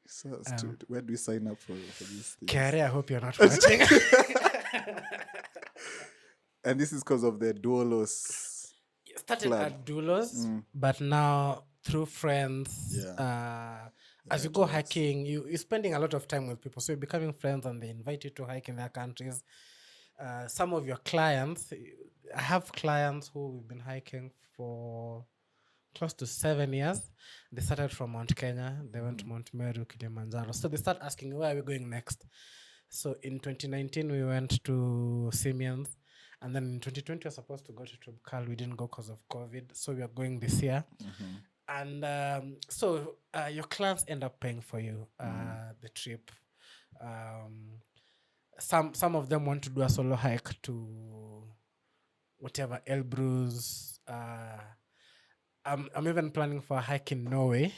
So where do we sign up for these things? Kare, I hope you're not watching. And this is because of the Doulos. Started at Doulos, but now through friends, as you go hiking, you're spending a lot of time with people. So you're becoming friends and they invite you to hike in their countries. Some of your clients, I have clients who we've been hiking for close to 7 years. They started from Mount Kenya. They went to Mount Meru, Kilimanjaro. So they start asking, where are we going next? So in 2019, we went to Simeons. And then in 2020, we were supposed to go to Trubkal. We didn't go because of COVID. So we are going this year. And so your clients end up paying for you the trip. Some of them want to do a solo hike to whatever, Elbrus. I'm even planning for a hike in Norway.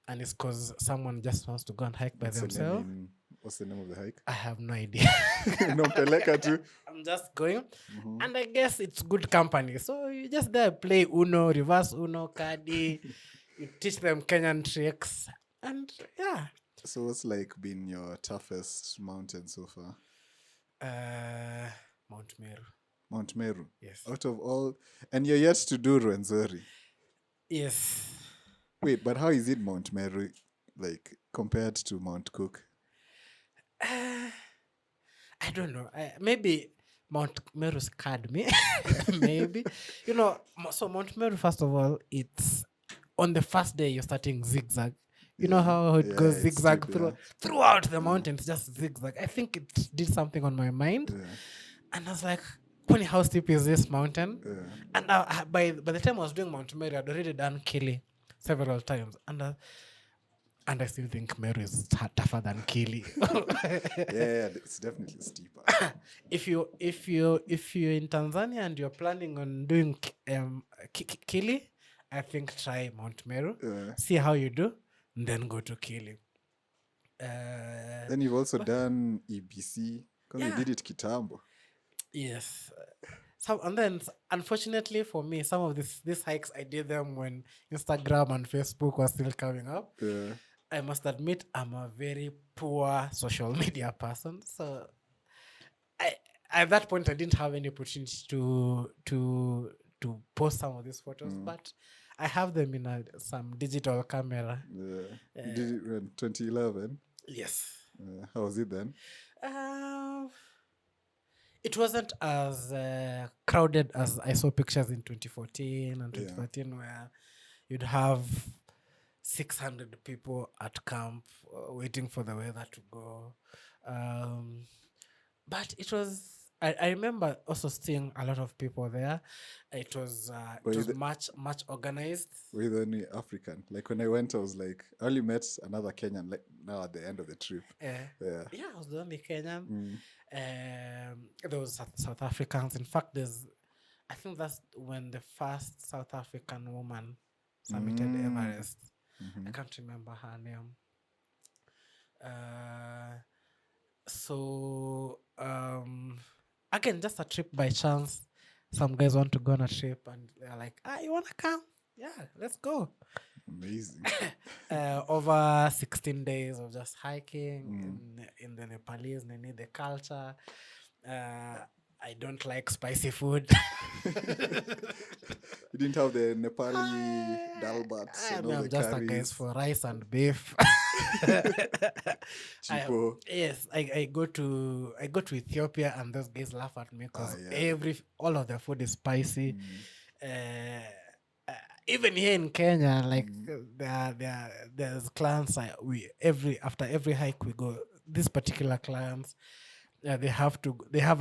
And it's because someone just wants to go and hike by themselves. What's the name of the hike? I have no idea. I'm just going. And I guess it's good company. So you just there play Uno, reverse Uno, Kadi. You teach them Kenyan tricks. And yeah. So what's like been your toughest mountain so far? Mount Meru. Mount Meru? Yes. Out of all... And you're yet to do Rwenzori? Yes. Wait, but how is it Mount Meru, like, compared to Mount Cook? I don't know. Maybe Mount Meru scared me. Maybe. So Mount Meru, first of all, it's on the first day you're starting zigzag. You know how it goes zigzag throughout the mountains, just zigzag. I think it did something on my mind. And I was like, funny, how steep is this mountain? And by the time I was doing Mount Meru, I'd already done Kili several times. And I still think Meru is tougher than Kili. It's definitely steeper. If you're in Tanzania and you're planning on doing Kili, I think try Mount Meru. See how you do, and then go to Kili. Then you've also done EBC. Because you did it kitambo. Yes. And then unfortunately for me, some of these hikes I did them when Instagram and Facebook was still coming up. Yeah. I must admit I'm a very poor social media person. So I at that point I didn't have any opportunity to post some of these photos, but I have them in some digital camera. Yeah. You did it in 2011. Yes. How was it then? Um, it wasn't as crowded as I saw pictures in 2014 and 2013 where you'd have 600 people at camp waiting for the weather to go. But it was, I remember also seeing a lot of people there. It was much organized. Were you the only African? Like when I went, I was like, I only met another Kenyan like now at the end of the trip. Yeah, I was the only Kenyan. There was South Africans. In fact, I think that's when the first South African woman summited Everest. I can't remember her name. So again, just a trip by chance. Some guys want to go on a trip and they're like, you wanna come? Yeah, let's go. Amazing. Over 16 days of just hiking in the Nepalese. They need the culture. I don't like spicy food. You didn't have the Nepali dal bats and all I'm the just curries. a guys for rice and beef. Chipo. Yes, I go to Ethiopia and those guys laugh at me because all of their food is spicy. Even here in Kenya, like there's clans. After every hike we go. These particular clans, they have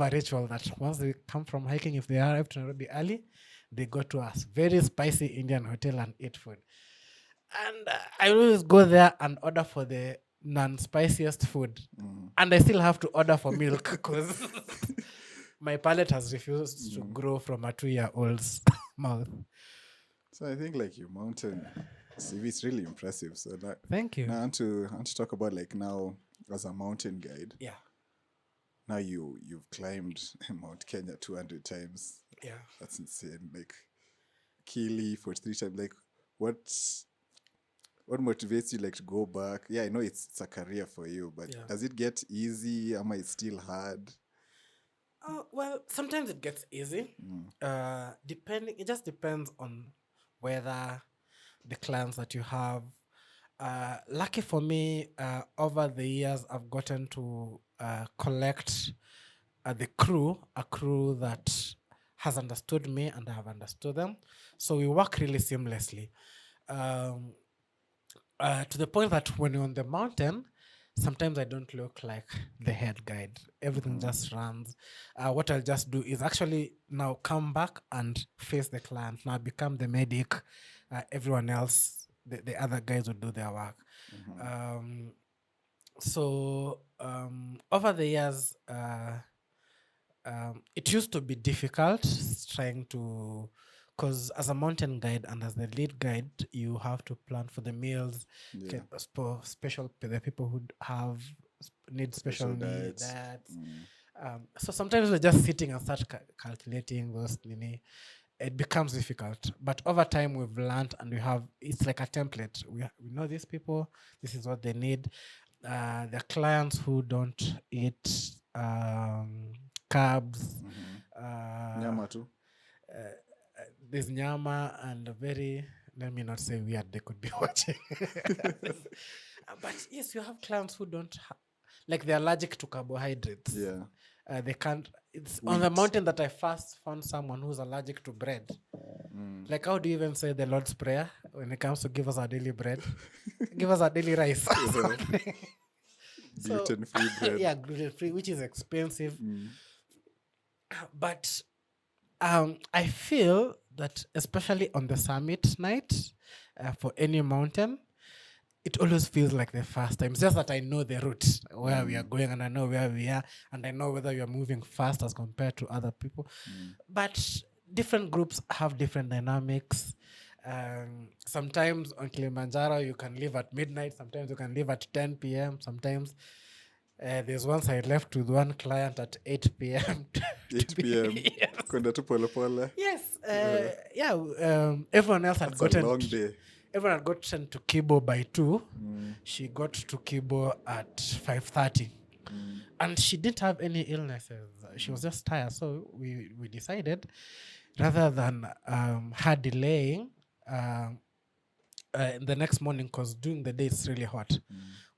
a ritual that once they come from hiking, if they arrive to Nairobi early, they go to a very spicy Indian hotel and eat food. And I always go there and order for the non-spiciest food. And I still have to order for milk because my palate has refused to grow from a 2-year-old's mouth. So I think like your mountain CV is really impressive. So thank you. Now I want to talk about like now as a mountain guide. Yeah. Now you've climbed Mount Kenya 200 times. Yeah. That's insane. Like Kili 43 times. Like what motivates you like to go back? Yeah, I know it's a career for you, but does it get easy? Am I still hard? Well, sometimes it gets easy. It just depends on whether the clients that you have. Lucky for me, over the years, I've gotten to collect a crew that has understood me and I have understood them. So we work really seamlessly. To the point that when you're on the mountain, sometimes I don't look like the head guide. Everything just runs. What I'll just do is actually now come back and face the client. Now become the medic. Everyone else, the other guys will do their work. So over the years, it used to be difficult trying to, because as a mountain guide and as the lead guide, you have to plan for the meals, special the people who need special needs. So sometimes we're just sitting and start calculating those. It becomes difficult, but over time we've learned and it's like a template. We know these people. This is what they need. The clients who don't eat carbs. Nyama too. There's nyama and let me not say weird, they could be watching. But yes, you have clients who don't like they're allergic to carbohydrates. Yeah. They can't. It's on the mountain that I first found someone who's allergic to bread. Like, how do you even say the Lord's Prayer when it comes to give us our daily bread? Give us our daily rice. Gluten-free bread. Yeah, gluten-free, which is expensive. But I feel that especially on the summit night, for any mountain, it always feels like the first time. It's just that I know the route where we are going and I know where we are and I know whether you are moving fast as compared to other people. But different groups have different dynamics. Sometimes on Kilimanjaro, you can leave at midnight. Sometimes you can leave at 10 p.m. Sometimes There's once I left with one client at 8 p.m. 8 p.m. Yes. Kwenda tu pole pole. Yes. Everyone else had That's a gotten long day. everyone had gotten to Kibo by 2. She got to Kibo at 5:30. And she didn't have any illnesses. She was just tired. So we decided, rather than her delaying the next morning, because during the day it's really hot,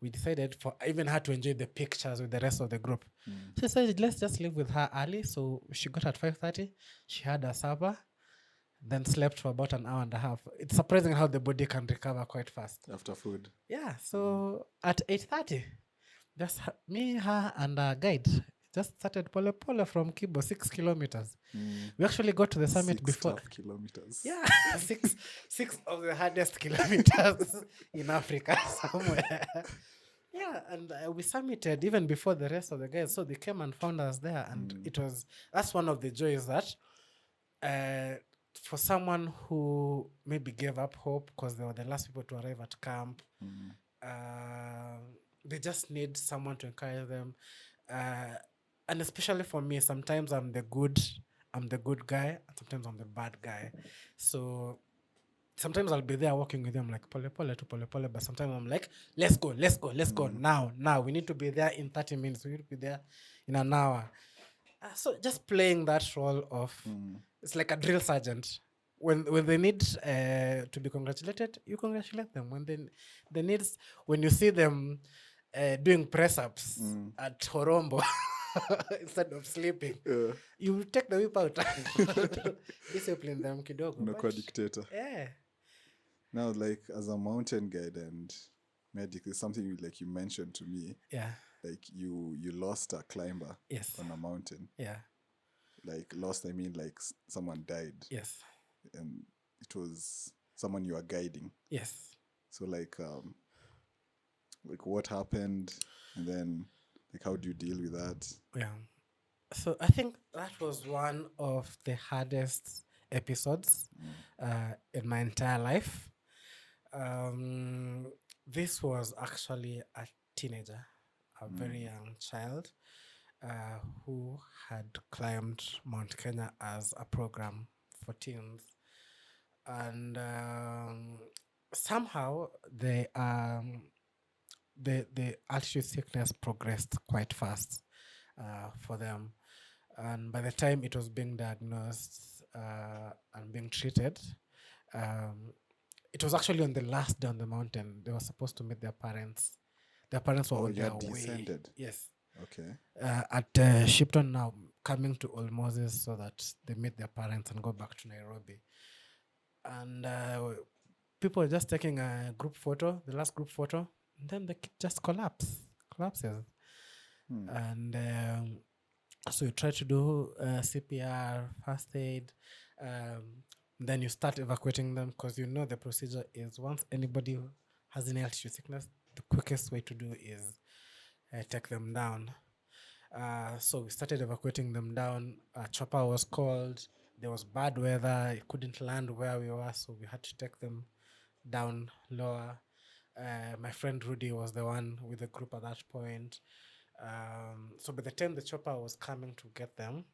we decided for even her to enjoy the pictures with the rest of the group. So we said, let's just leave with her early. So she got at 5:30. She had her supper, then slept for about an hour and a half. It's surprising how the body can recover quite fast. After food. Yeah. So at 8:30, just me, her, and our guide just started pole pole from Kibo, 6 kilometers. We actually got to the summit 6 before. tough kilometers. Yeah, six of the hardest kilometers in Africa somewhere. Yeah, and we summited even before the rest of the guys. So they came and found us there, and that's one of the joys that for someone who maybe gave up hope because they were the last people to arrive at camp, they just need someone to encourage them. And especially for me, sometimes I'm the good guy, and sometimes I'm the bad guy. So sometimes I'll be there walking with them like pole pole to pole pole, but sometimes I'm like, let's go now. We need to be there in 30 minutes. We need to be there in an hour. So just playing that role of it's like a drill sergeant. When they need to be congratulated, you congratulate them. When they need, when you see them doing press ups at Horombo instead of sleeping, you take the whip out, discipline them kidogo. Unakuwa dictator. Yeah. Now, like as a mountain guide and medic, there's something you mentioned to me. Yeah. Like you lost a climber. Yes. On a mountain. Yeah. Like lost, I mean like someone died. Yes. And it was someone you are guiding. Yes. So like what happened, and then like how do you deal with that? Yeah. So I think that was one of the hardest episodes in my entire life. This was actually a teenager, a very young child, who had climbed Mount Kenya as a program for teens. And somehow the altitude sickness progressed quite fast for them. And by the time it was being diagnosed and being treated, it was actually on the last day on the mountain. They were supposed to meet their parents. Their parents were on their way. Descended. Yes. Okay. At Shipton now, coming to Old Moses so that they meet their parents and go back to Nairobi. And people were just taking a group photo, the last group photo, and then the kid just collapses. And so you try to do CPR, first aid. Then you start evacuating them because you know the procedure is once anybody has any altitude sickness, the quickest way to do is take them down. So we started evacuating them down. A chopper was called. There was bad weather. It couldn't land where we were, so we had to take them down lower. My friend Rudy was the one with the group at that point. So by the time the chopper was coming to get them,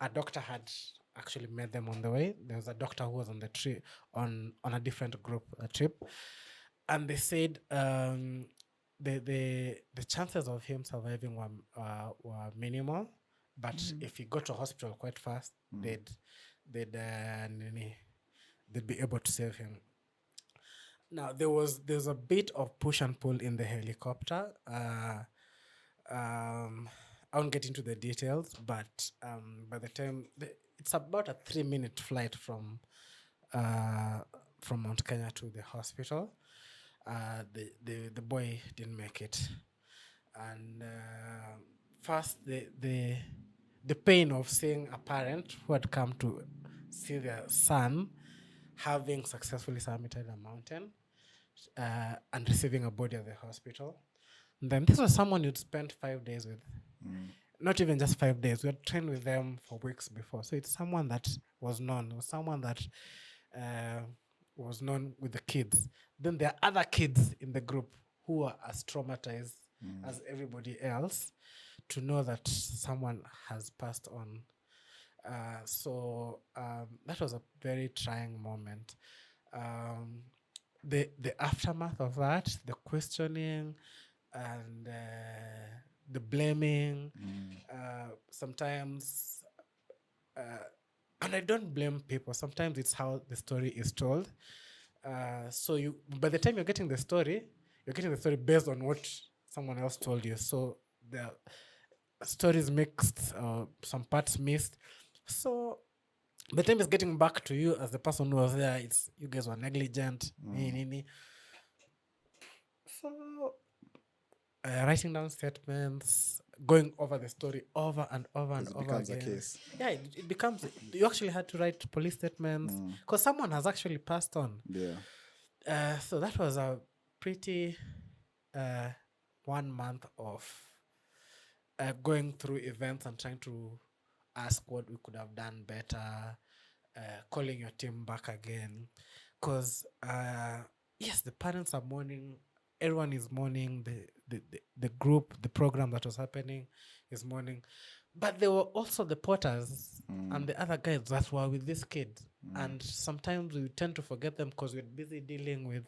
a doctor had actually met them on the way. There was a doctor who was on the trip on a different group trip, and they said the chances of him surviving were minimal, but if he got to hospital quite fast, they'd be able to save him. Now there's a bit of push and pull in the helicopter. I won't get into the details, but by the time it's about a 3-minute flight from Mount Kenya to the hospital. The boy didn't make it, and first the pain of seeing a parent who had come to see their son having successfully summited a mountain and receiving a body at the hospital. And then this was someone you'd spent 5 days with. Not even just 5 days. We had trained with them for weeks before. So it's someone that was known. It was someone that was known with the kids. Then there are other kids in the group who are as traumatized as everybody else to know that someone has passed on. So that was a very trying moment. The aftermath of that, the questioning and the blaming, sometimes, and I don't blame people. Sometimes it's how the story is told. So you, by the time you're getting the story based on what someone else told you. So the stories mixed, some parts missed. So by the time it's getting back to you as the person who was there, it's you guys were negligent. So writing down statements, going over the story over and over and It over becomes a again. case. Yeah, it becomes. You actually had to write police statements because someone has actually passed on. Yeah. So that was a pretty 1 month of going through events and trying to ask what we could have done better, calling your team back again. Because, yes, the parents are mourning. Everyone is mourning. The group, the program that was happening is mourning. But there were also the porters and the other guys that were with this kid. And sometimes we tend to forget them because we're busy dealing with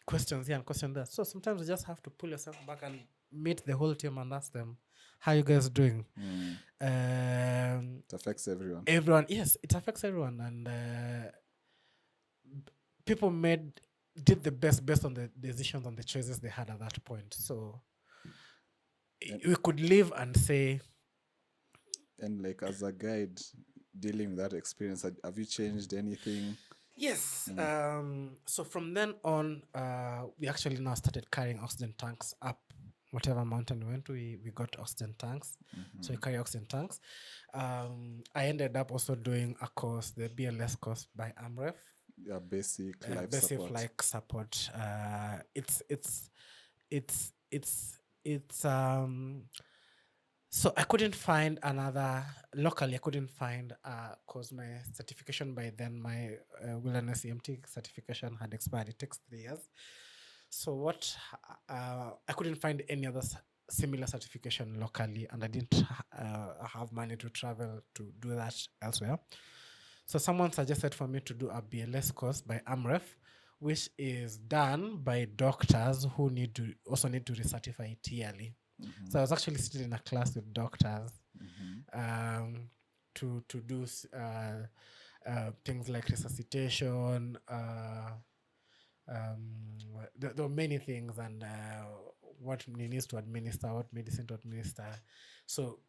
questions here and questions there. So sometimes you just have to pull yourself back and meet the whole team and ask them, how you guys doing? It affects everyone. Everyone, yes, it affects everyone. And people did the best based on the decisions and the choices they had at that point. So we could live and say. And like as a guide dealing with that experience, have you changed anything? Yes. So from then on, we actually now started carrying oxygen tanks up whatever mountain we went to. We got oxygen tanks. So we carry oxygen tanks. I ended up also doing a course, the BLS course by AMREF. Yeah, basic life support. So I couldn't find another locally. I couldn't find because my certification by then, my wilderness EMT certification had expired. It takes 3 years. So I couldn't find any other similar certification locally, and I didn't have money to travel to do that elsewhere. So someone suggested for me to do a BLS course by AMREF, which is done by doctors who also need to recertify it yearly. So I was actually sitting in a class with doctors to do things like resuscitation. There were many things, and what needs to administer, what medicine to administer. So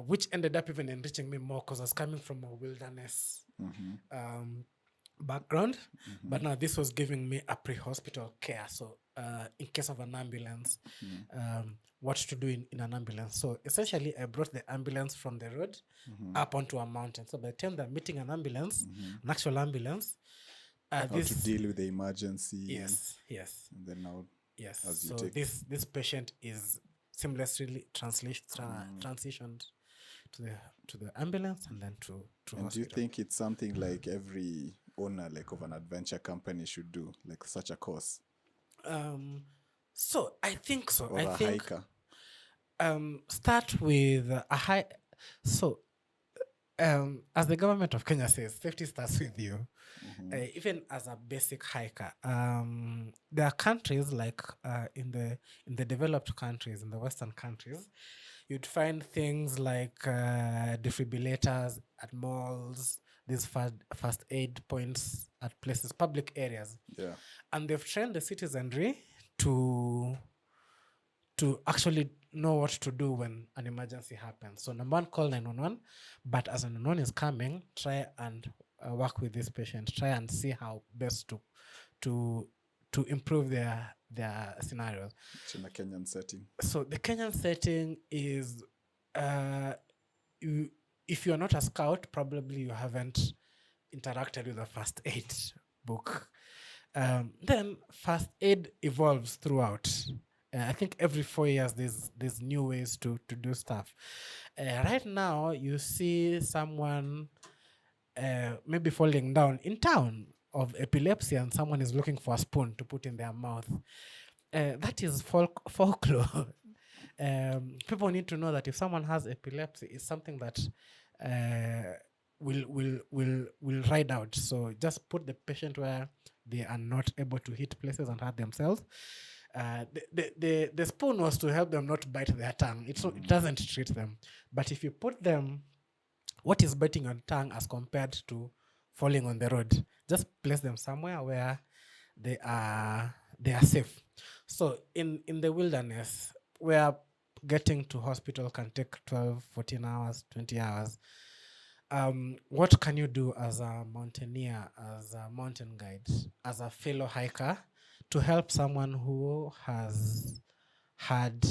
which ended up even enriching me more because I was coming from a wilderness background, but now this was giving me a pre-hospital care. So in case of an ambulance, what to do in an ambulance. So essentially, I brought the ambulance from the road up onto a mountain. So by the time they're meeting an ambulance, an actual ambulance, how to deal with the emergency. Yes. And then now, yes. So this patient is seamlessly transitioned to the ambulance and then to and hospital. do you think it's something like every owner like of an adventure company should do, like such a course? So I think so. Or I a think hiker? Start with a high. So as the government of Kenya says, safety starts with you. Even as a basic hiker, there are countries like in the developed countries, in the Western countries, you'd find things like defibrillators at malls, these first aid points at places, public areas. Yeah. And they've trained the citizenry to actually know what to do when an emergency happens. So number one, call 911. But as an unknown is coming, try and work with this patient. Try and see how best to improve their scenarios. In a Kenyan setting. So the Kenyan setting is, if you are not a scout, probably you haven't interacted with a first aid book. Then first aid evolves throughout. I think every 4 years there's new ways to do stuff. Right now you see someone maybe falling down in town of epilepsy, and someone is looking for a spoon to put in their mouth. That is folklore. People need to know that if someone has epilepsy, it's something that will ride out. So just put the patient where they are not able to hit places and hurt themselves. The spoon was to help them not bite their tongue. It doesn't treat them. But if you put them, what is biting your tongue as compared to falling on the road? Just place them somewhere where they are safe. So in the wilderness, where getting to hospital can take 12, 14 hours, 20 hours. What can you do as a mountaineer, as a mountain guide, as a fellow hiker to help someone who has had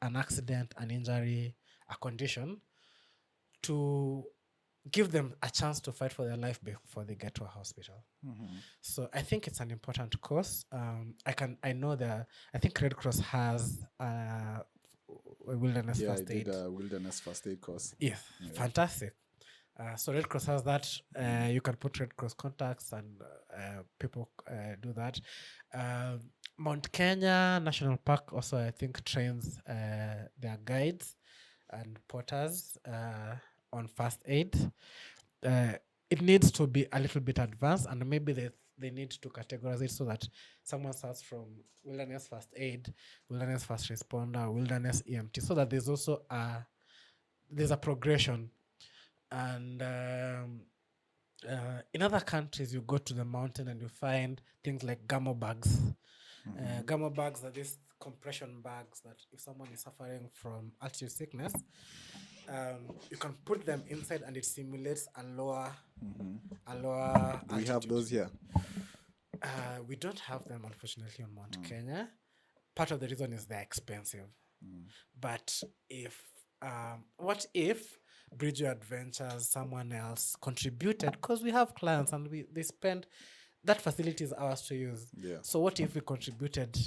an accident, an injury, a condition, to give them a chance to fight for their life before they get to a hospital? So I think it's an important course. I know that I think Red Cross has a wilderness Yeah, I first aid. did a wilderness first aid course. Yes, fantastic. So Red Cross has that. You can put Red Cross contacts and people do that. Mount Kenya National Park also, I think, trains their guides and porters on first aid. It needs to be a little bit advanced, and maybe they need to categorize it so that someone starts from wilderness first aid, wilderness first responder, wilderness EMT, so that there's also there's a progression. And in other countries, you go to the mountain and you find things like gummo bags. Gummo bags are these compression bags that if someone is suffering from altitude sickness, you can put them inside and it simulates a lower Do we have those here? We don't have them, unfortunately, on Mount Kenya. Part of the reason is they're expensive. But what if Bridgeway Adventures, someone else contributed, because we have clients and they spend, that facility is ours to use. Yeah. So what if we contributed,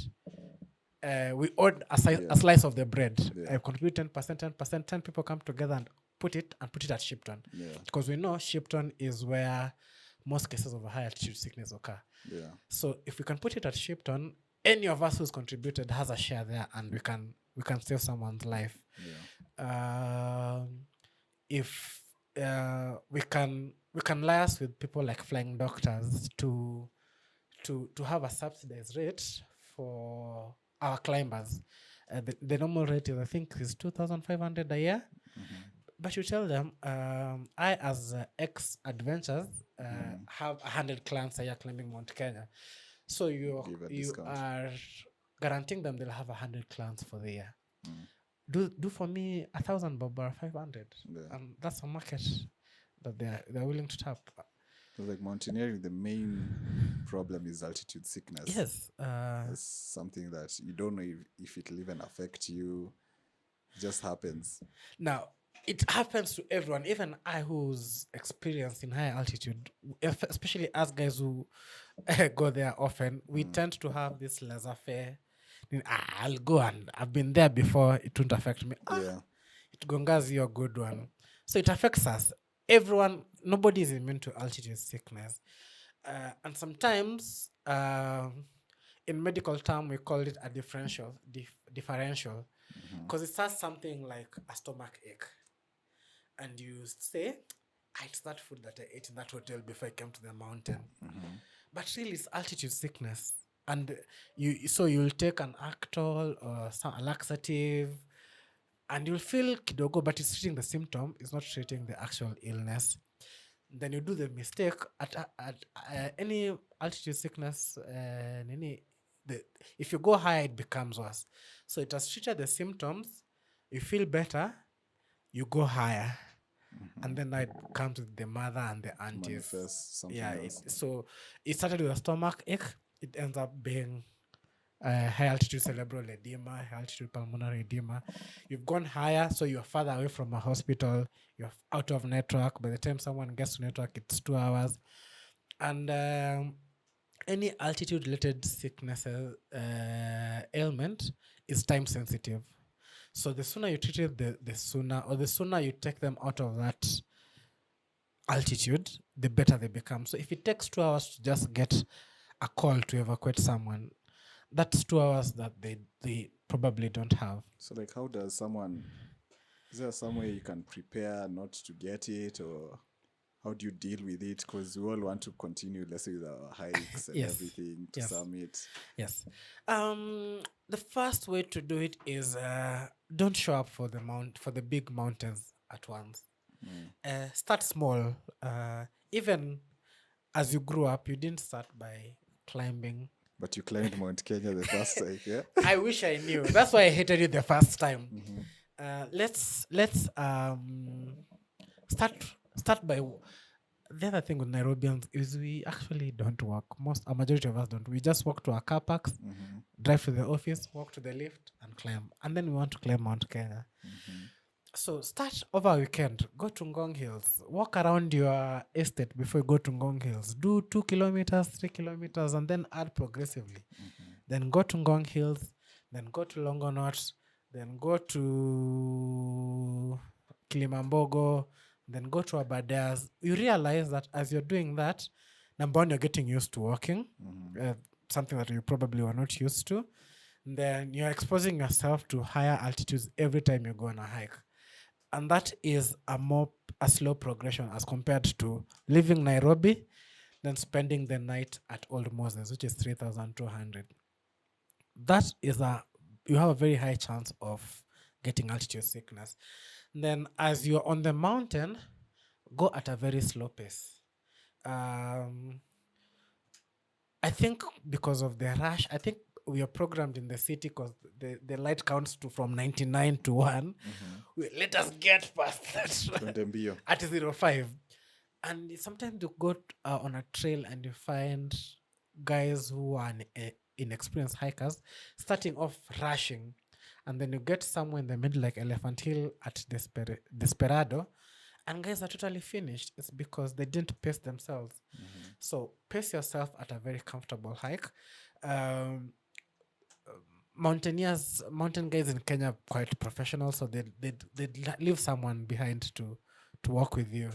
we owed a slice of the bread, contribute 10%, 10%, 10 people come together and put it at Shipton. Because we know Shipton is where most cases of high altitude sickness occur. So if we can put it at Shipton, any of us who's contributed has a share there, and we can save someone's life. If we can liaise with people like flying doctors to have a subsidized rate for our climbers. The normal rate is, I think, is 2,500 a year. But you tell them, I as ex-adventures have 100 clients a year climbing Mount Kenya. So you are guaranteeing them they'll have 100 clients for the year. Do for me 1,000 bob or 500, and that's a market that they're willing to tap. So like mountaineering, the main problem is altitude sickness. Yes, it's something that you don't know if it'll even affect you. It just happens. Now it happens to everyone, even I who's experienced in high altitude, especially us guys who go there often. We tend to have this laissez-faire. I'll go, and I've been there before, it won't affect me. It gongas you a good one. So it affects us. Everyone, nobody is immune to altitude sickness. And sometimes, in medical term, we call it a differential. Because it starts something like a stomach ache. And you say, it's that food that I ate in that hotel before I came to the mountain. But really, it's altitude sickness. And you'll take an Actol or a laxative, and you'll feel kidogo, but it's treating the symptom, it's not treating the actual illness. Then you do the mistake at any altitude sickness. If you go higher, it becomes worse. So it has treated the symptoms. You feel better, you go higher, and then it comes with the mother and the aunties. So it started with a stomach ache. It ends up being high altitude cerebral edema, high altitude pulmonary edema. You've gone higher, so you're further away from a hospital. You're out of network. By the time someone gets to network, it's 2 hours. And any altitude-related sicknesses, ailment is time sensitive. So the sooner you treat it, the sooner you take them out of that altitude, the better they become. So if it takes 2 hours to just get a call to evacuate someone, that's 2 hours that they probably don't have. So, like, how does someone? Is there some way you can prepare not to get it, or how do you deal with it? Because we all want to continue, let's say, with our hikes and Yes. everything to Yes. summit. Yes. The first way to do it is don't show up for the big mountains at once. Start small. Even as you grew up, you didn't start by climbing. But you climbed Mount Kenya the first time, yeah? I wish I knew. That's why I hated you the first time. Let's start by the other thing with Nairobians is we actually don't walk. A majority of us don't. We just walk to our car parks, drive to the office, walk to the lift, and climb. And then we want to climb Mount Kenya. So start over a weekend. Go to Ngong Hills. Walk around your estate before you go to Ngong Hills. Do 2 kilometers, 3 kilometers, and then add progressively. Then go to Ngong Hills. Then go to Longonot. Then go to Kilimanjaro. Then go to Abadas. You realize that as you're doing that, number one, you're getting used to walking, something that you probably were not used to. Then you're exposing yourself to higher altitudes every time you go on a hike. And that is a slow progression as compared to leaving Nairobi, then spending the night at Old Moses, which is 3,200. That is you have a very high chance of getting altitude sickness. Then as you're on the mountain, go at a very slow pace. I think because of the rush, I think we are programmed in the city because the light counts to from 99 to 1. Let us get past that at 05. And sometimes you go on a trail and you find guys who are inexperienced hikers starting off rushing. And then you get somewhere in the middle like Elephant Hill at Desperado. And guys are totally finished. It's because they didn't pace themselves. So pace yourself at a very comfortable hike. Mountain guys in Kenya are quite professional, so they'd leave someone behind to walk with you.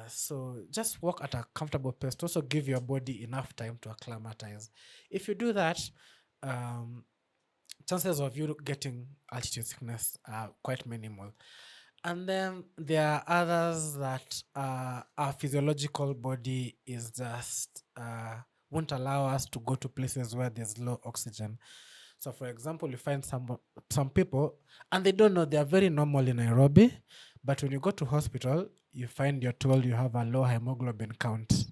So just walk at a comfortable pace to also give your body enough time to acclimatize. If you do that, chances of you getting altitude sickness are quite minimal. And then there are others that our physiological body is just won't allow us to go to places where there's low oxygen. So, for example, you find some people, and they don't know, they are very normal in Nairobi, but when you go to hospital, you find you're told you have a low hemoglobin count.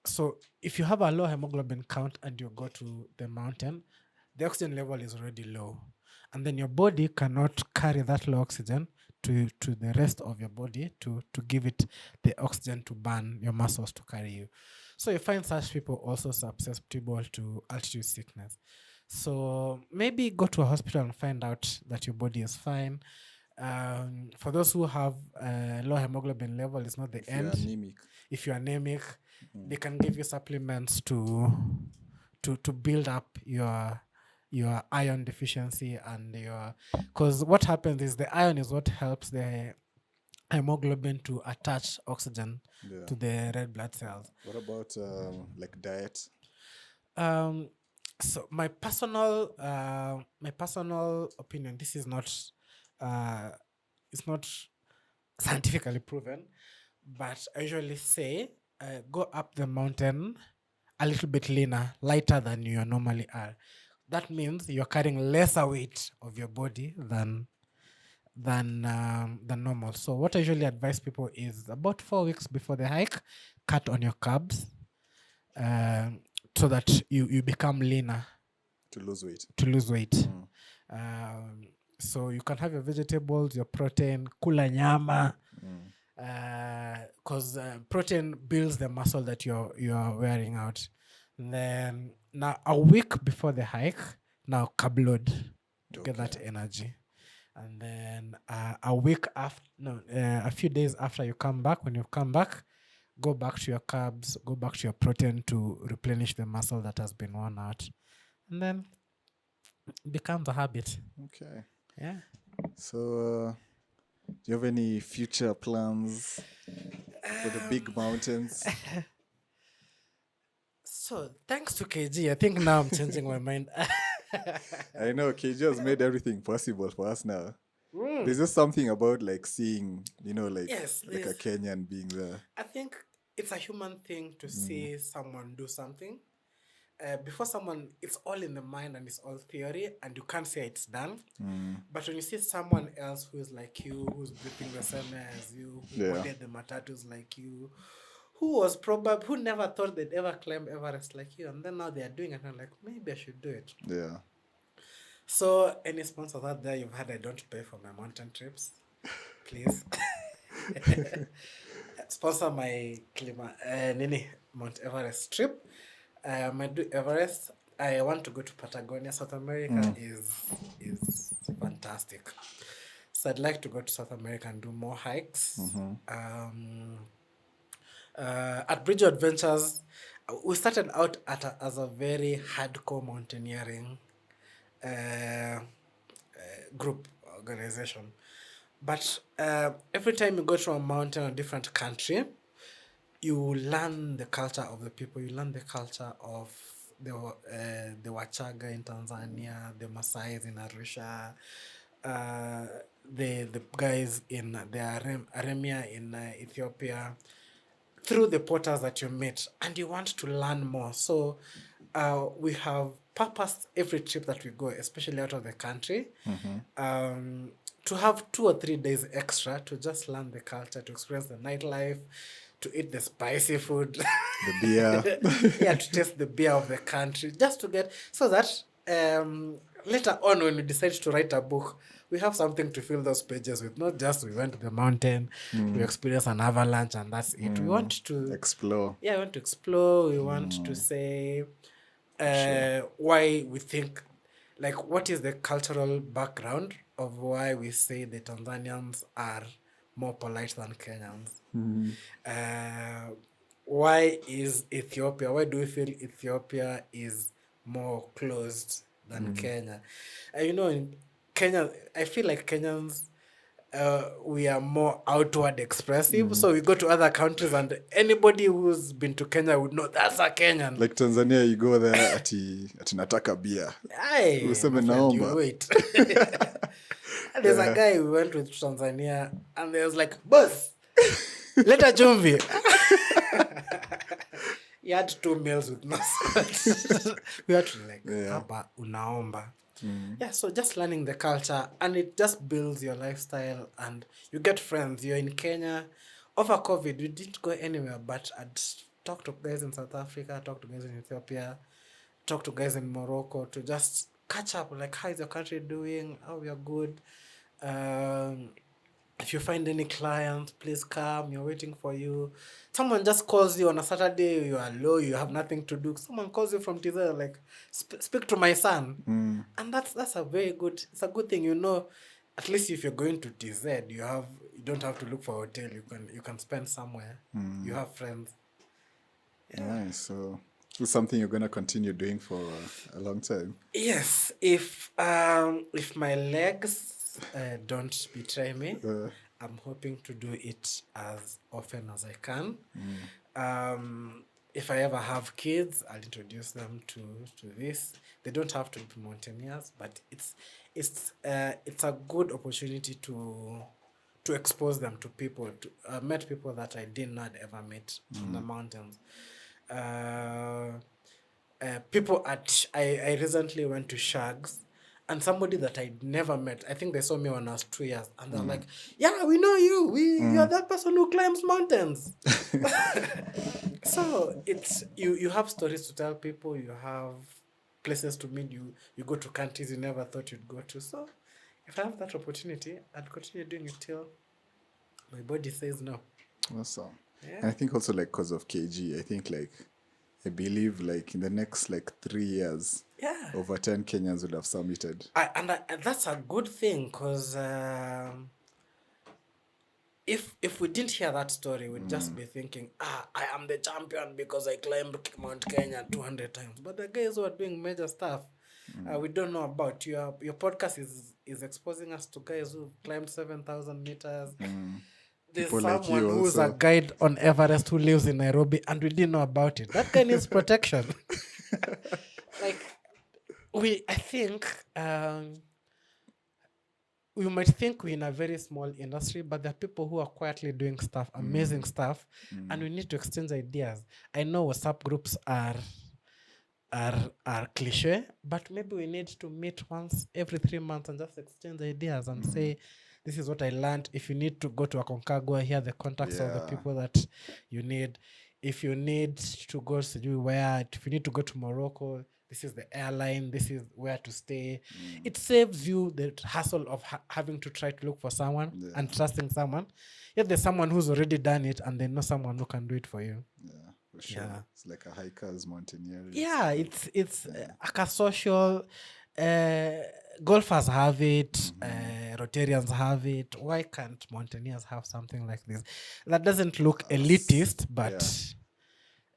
So if you have a low hemoglobin count and you go to the mountain, the oxygen level is already low. And then your body cannot carry that low oxygen to the rest of your body to give it the oxygen to burn your muscles to carry you. So you find such people also susceptible to altitude sickness. So maybe go to a hospital and find out that your body is fine. For those who have low hemoglobin level, it's not the end. If you're anemic, they can give you supplements to build up your iron deficiency and because what happens is the iron is what helps the hemoglobin to attach oxygen to the red blood cells. What about like diet? So my personal opinion, this is not it's not scientifically proven, but I usually say go up the mountain a little bit lighter than you normally are. That means you're carrying lesser weight of your body than normal. So what I usually advise people is about 4 weeks before the hike, cut on your carbs so that you become leaner. To lose weight. So you can have your vegetables, your protein, kula nyama, because protein builds the muscle that you are wearing out. And then now a week before the hike, now carb load to get that energy. And then a few days after you come back, when you come back, go back to your carbs, go back to your protein to replenish the muscle that has been worn out. And then it becomes a habit. Okay. Yeah. So, do you have any future plans for the big mountains? So thanks to KG, I think now I'm changing my mind. I know KG has made everything possible for us now. Mm. There's just something about like seeing, Yes, like a Kenyan being there. I think it's a human thing to see someone do something. Before someone, it's all in the mind and it's all theory, and you can't say it's done. But when you see someone else who is like you, who's breathing the same air as you, who Yeah. boarded the matatus like you, who never thought they'd ever climb Everest like you, and then now they are doing it, and I'm like, maybe I should do it. Yeah. So, any sponsors out there you've had, I don't pay for my mountain trips, please. Sponsor my Mount Everest trip. I might do Everest. I want to go to Patagonia. South America is fantastic. So I'd like to go to South America and do more hikes. At Bridgeway Adventures, we started out as a very hardcore mountaineering group organization. But every time you go to a mountain or a different country, you learn the culture of the people. You learn the culture of the Wachaga in Tanzania, the Maasais in Arusha, the guys in the Aremia in Ethiopia, through the portals that you meet, and you want to learn more. So we have purposed every trip that we go, especially out of the country, to have 2 or 3 days extra to just learn the culture, to experience the nightlife, to eat the spicy food, The beer. yeah, to taste the beer of the country, just to get, so that later on when we decide to write a book, we have something to fill those pages with. Not just we went to the mountain, we experienced an avalanche, and that's it. We want to Explore. yeah, we want to explore. We want to say why we think, like, what is the cultural background of why we say the Tanzanians are more polite than Kenyans. Why is Ethiopia? Why do we feel Ethiopia is more closed than Kenya? In Kenya, I feel like Kenyans, we are more outward expressive. So we go to other countries, and anybody who's been to Kenya would know that's a Kenyan. Like Tanzania, you go there ati nataka beer. Aye, Useme my friend, naomba. you wait. And there's a guy we went with Tanzania, and there was like, boss, leta chumvi. He had 2 meals with no salt. We had to hapa unaomba. Yeah, so just learning the culture, and it just builds your lifestyle, and you get friends. You're in Kenya. Over COVID, we didn't go anywhere, but I'd talk to guys in South Africa, talk to guys in Ethiopia, talk to guys in Morocco to just catch up. Like, how is your country doing? How we are good. If you find any clients, please come. You're waiting for you. Someone just calls you on a Saturday. You are low. You have nothing to do. Someone calls you from TZ, like, speak to my son. And that's a very good. It's a good thing, At least if you're going to TZ, you don't have to look for a hotel. You can spend somewhere. You have friends. Yeah. Nice. So it's something you're gonna continue doing for a long time. Yes, if my legs don't betray me, I'm hoping to do it as often as I can. If I ever have kids, I'll introduce them to this. They don't have to be mountaineers, but it's a good opportunity to expose them to people. Met people that I did not ever meet in the mountains. People I recently went to Shags, and somebody that I'd never met, I think they saw me when I was 2 years, and they're like, yeah, we know you. You're that person who climbs mountains. So it's you have stories to tell people, you have places to meet, you go to countries you never thought you'd go to. So if I have that opportunity, I'd continue doing it till my body says no. Awesome. Yeah. And I think also like because of KG, I believe like in the next 3 years, Yeah. over 10 Kenyans would have submitted. And that's a good thing, because if we didn't hear that story, we'd just be thinking, I am the champion because I climbed Mount Kenya 200 times. But the guys who are doing major stuff, we don't know about. Your podcast is exposing us to guys who climbed 7,000 meters. There's people like you someone who's a also. guide on Everest who lives in Nairobi and we didn't know about it. That guy needs protection. Like, I think we might think we're in a very small industry, but there are people who are quietly doing stuff, amazing stuff, and we need to exchange ideas. I know WhatsApp groups are cliche, but maybe we need to meet once every 3 months and just exchange ideas and say, this is what I learned. If you need to go to Aconcagua, here are the contacts of the Yeah. people that you need. If you need to go to if you need to go to Morocco, this is the airline, this is where to stay. It saves you the hassle of having to try to look for someone and trusting someone. If there's someone who's already done it and they know someone who can do it for you. Yeah, for sure. Yeah. It's like a hiker's mountaineer. Yeah, it's like a social. Golfers have it. Rotarians have it. Why can't mountaineers have something like this? That doesn't look elitist, but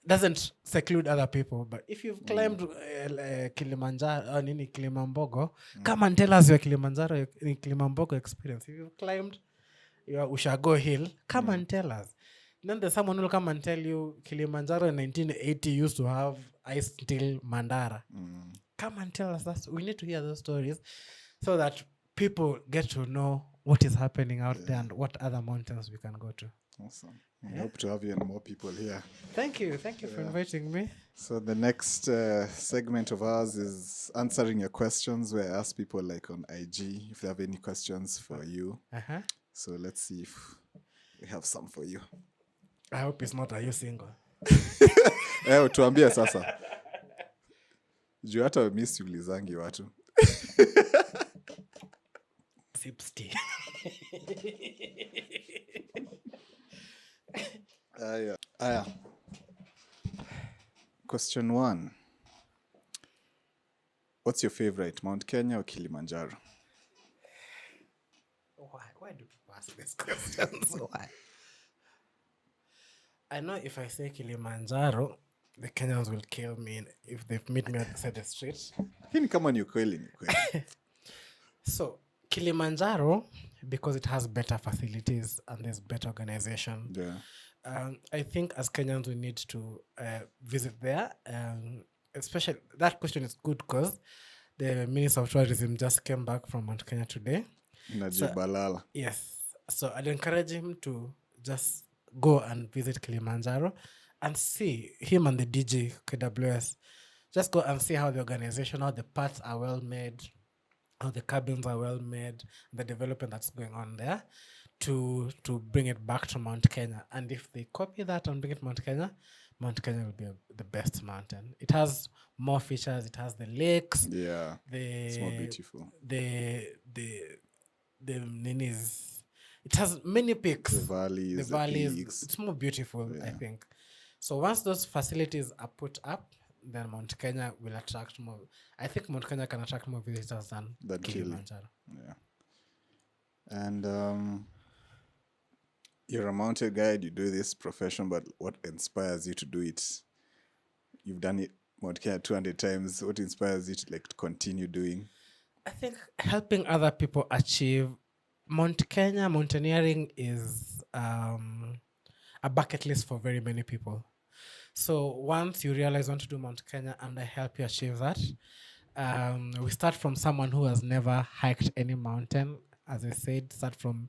doesn't seclude other people. But if you've climbed Kilimanjaro or Kilimambogo, come and tell us your Kilimambogo experience. If you've climbed your Ushago Hill, come and tell us. Then there's someone who will come and tell you Kilimanjaro in 1980 used to have ice till Mandara. Come and tell us that. We need to hear those stories so that people get to know what is happening out there and what other mountains we can go to. Awesome. I hope to have you and more people here. Thank you for inviting me. So the next segment of ours is answering your questions, where I ask people like on IG if they have any questions for you. So let's see if we have some for you. I hope it's not, are you single? Tuambie sasa. Juu hata mi siulizangi watu. Sips tea. Question 1. What's your favorite, Mount Kenya or Kilimanjaro? Why do people ask this question? Why? I know if I say Kilimanjaro, the Kenyans will kill me if they meet me outside the street. Lakini kama ni ukweli ni kweli. So, Kilimanjaro, because it has better facilities and there's better organization. Yeah. I think as Kenyans we need to visit there. Especially, that question is good because the Minister of Tourism just came back from Mount Kenya today. Balala. Yes. So I'd encourage him to just go and visit Kilimanjaro and see him and the DG KWS. Just go and see how the organization, how the parts are well made, how the cabins are well made, the development that's going on there to bring it back to Mount Kenya. And if they copy that and bring it to Mount Kenya will be the best mountain. It has more features. It has the lakes. Yeah. It's more beautiful. It has many peaks. The valleys. The peaks. It's more beautiful, I think. So once those facilities are put up, then Mount Kenya will attract more. I think Mount Kenya can attract more visitors than Kilimanjaro. Yeah. And you're a mountain guide, you do this profession, but what inspires you to do it? You've done it Mount Kenya 200 times. What inspires you to continue doing? I think helping other people achieve. Mount Kenya mountaineering is a bucket list for very many people. So once you realize you want to do Mount Kenya and I help you achieve that, we start from someone who has never hiked any mountain. As I said, start from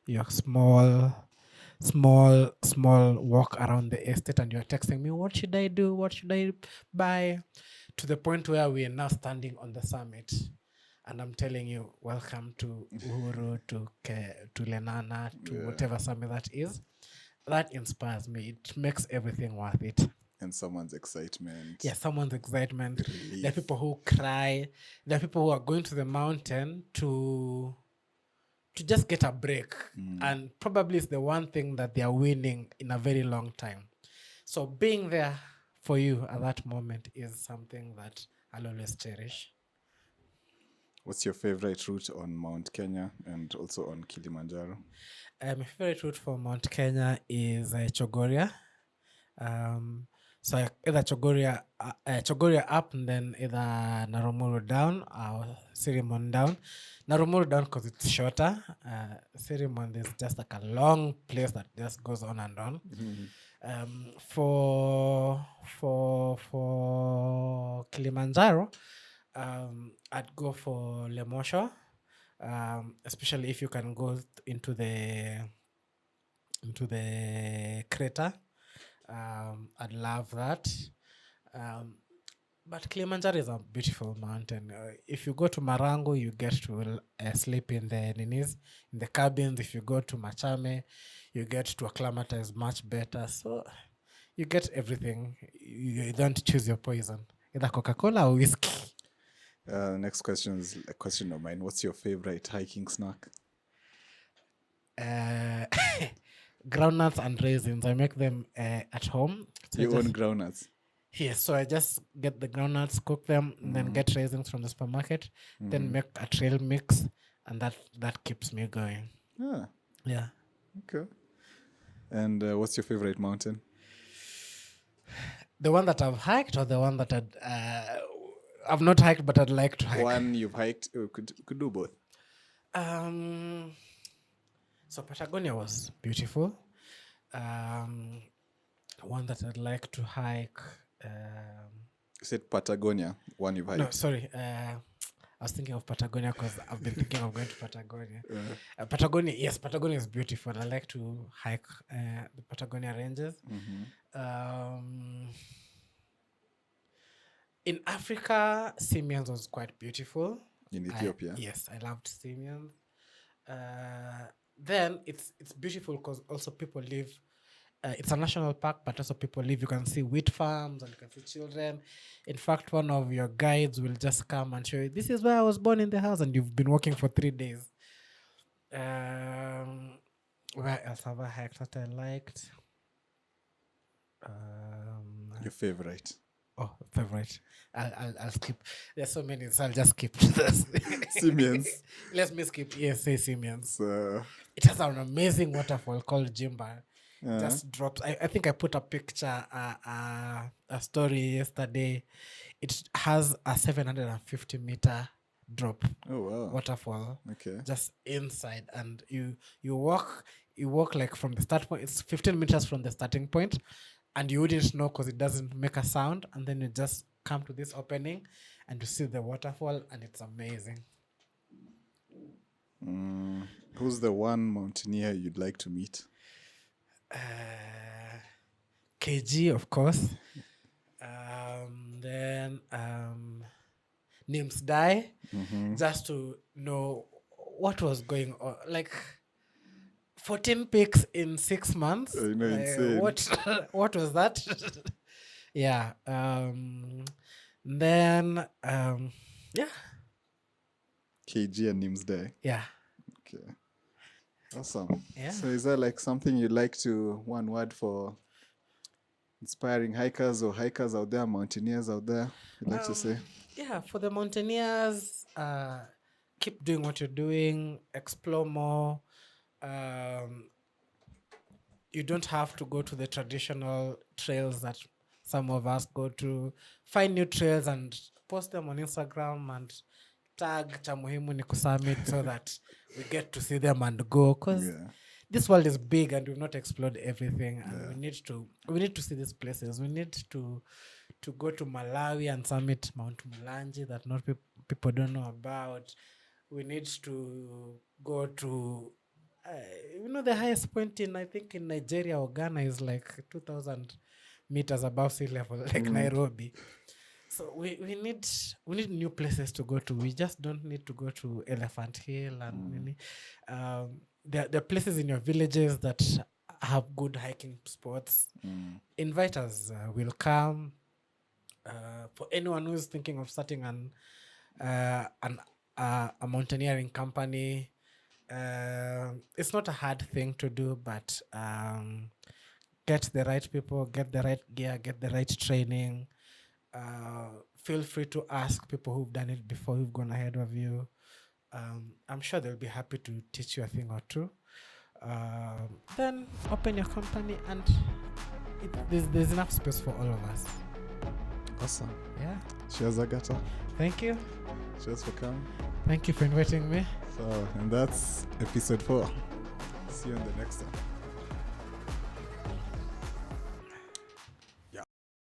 your small walk around the estate and you're texting me, what should I do? What should I buy? To the point where we are now standing on the summit. And I'm telling you, welcome to Uhuru, to Lenana, to whatever summit that is. That inspires me. It makes everything worth it. And someone's excitement. Yeah, someone's excitement. Relief. There are people who cry. There are people who are going to the mountain to just get a break. And probably it's the one thing that they are winning in a very long time. So being there for you at that moment is something that I'll always cherish. What's your favorite route on Mount Kenya and also on Kilimanjaro? My favorite route for Mount Kenya is Chogoria. So either Chogoria up and then either Narumuru down or Sirimon down. Narumuru down because it's shorter. Sirimon is just like a long place that just goes on and on. For Kilimanjaro, I'd go for Lemosho, especially if you can go into the crater. I'd love that. But Kilimanjaro is a beautiful mountain. If you go to Marangu, you get to sleep in the ninis, in the cabins. If you go to Machame, you get to acclimatize much better. So you get everything. You don't choose your poison. Either Coca-Cola or whiskey. Next question is a question of mine. What's your favorite hiking snack? Groundnuts and raisins. I make them at home. So You own groundnuts. Yes, so I just get the groundnuts, cook them, and then get raisins from the supermarket, then make a trail mix, and that keeps me going. Ah, Yeah. okay. And what's your favorite mountain? The one that I've hiked or the one that I've not hiked but I'd like to hike? One you've hiked, could do both. So Patagonia was beautiful. One that I'd like to hike. You said Patagonia, one you've hiked. No, sorry. I was thinking of Patagonia because I've been thinking of going to Patagonia. Patagonia, yes, Patagonia is beautiful. I like to hike the Patagonia ranges. In Africa, Simians was quite beautiful. In Ethiopia? Yes, I loved Simians. Then it's beautiful because also people live. It's a national park, but also people live. You can see wheat farms and you can see children. In fact, one of your guides will just come and show you, this is where I was born in the house, and you've been walking for 3 days. Where else have I hiked that I liked? Your favorite? Oh, favorite. I'll skip. There's so many, so I'll just skip this. Simians. Let me skip. Yes, say Simians. So, It has an amazing waterfall called Jimba. Just drops. I think I put a picture, a story yesterday. It has a 750-meter drop. oh wow. Waterfall. Okay. Just inside, and you walk like from the start point. It's 15 meters from the starting point, and you wouldn't know because it doesn't make a sound. And then you just come to this opening, and you see the waterfall, and it's amazing. Who's the one mountaineer you'd like to meet? KG, of course. Then Nims Die, just to know what was going on. Like 14 peaks in 6 months. Insane. What was that? Yeah. Then yeah. KG and Nims Day. Yeah. Okay. Awesome. Yeah. So is there like something you'd like to, one word for inspiring hikers or hikers out there, mountaineers out there, you'd like to say? Yeah, for the mountaineers, keep doing what you're doing, explore more. You don't have to go to the traditional trails that some of us go to. Find new trails and post them on Instagram and tag cha muhimu ni kusummit so that we get to see them and go, because this world is big and we've not explored everything, and we need to see these places. We need to go to Malawi and summit Mount Mulanji that not people don't know about. We need to go to the highest point in, I think, in Nigeria or Ghana is like 2,000 meters above sea level, like Nairobi. So we need new places to go to. We just don't need to go to Elephant Hill and there are places in your villages that have good hiking spots. Invite us. We'll come. For anyone who's thinking of starting a mountaineering company, it's not a hard thing to do, but get the right people, get the right gear, get the right training. Feel free to ask people who've done it before, who've gone ahead of you. I'm sure they'll be happy to teach you a thing or two. Then open your company and there's enough space for all of us. Awesome. Yeah. Cheers, Agata. Thank you. Cheers for coming. Thank you for inviting me. So, and that's episode 4. See you on the next one.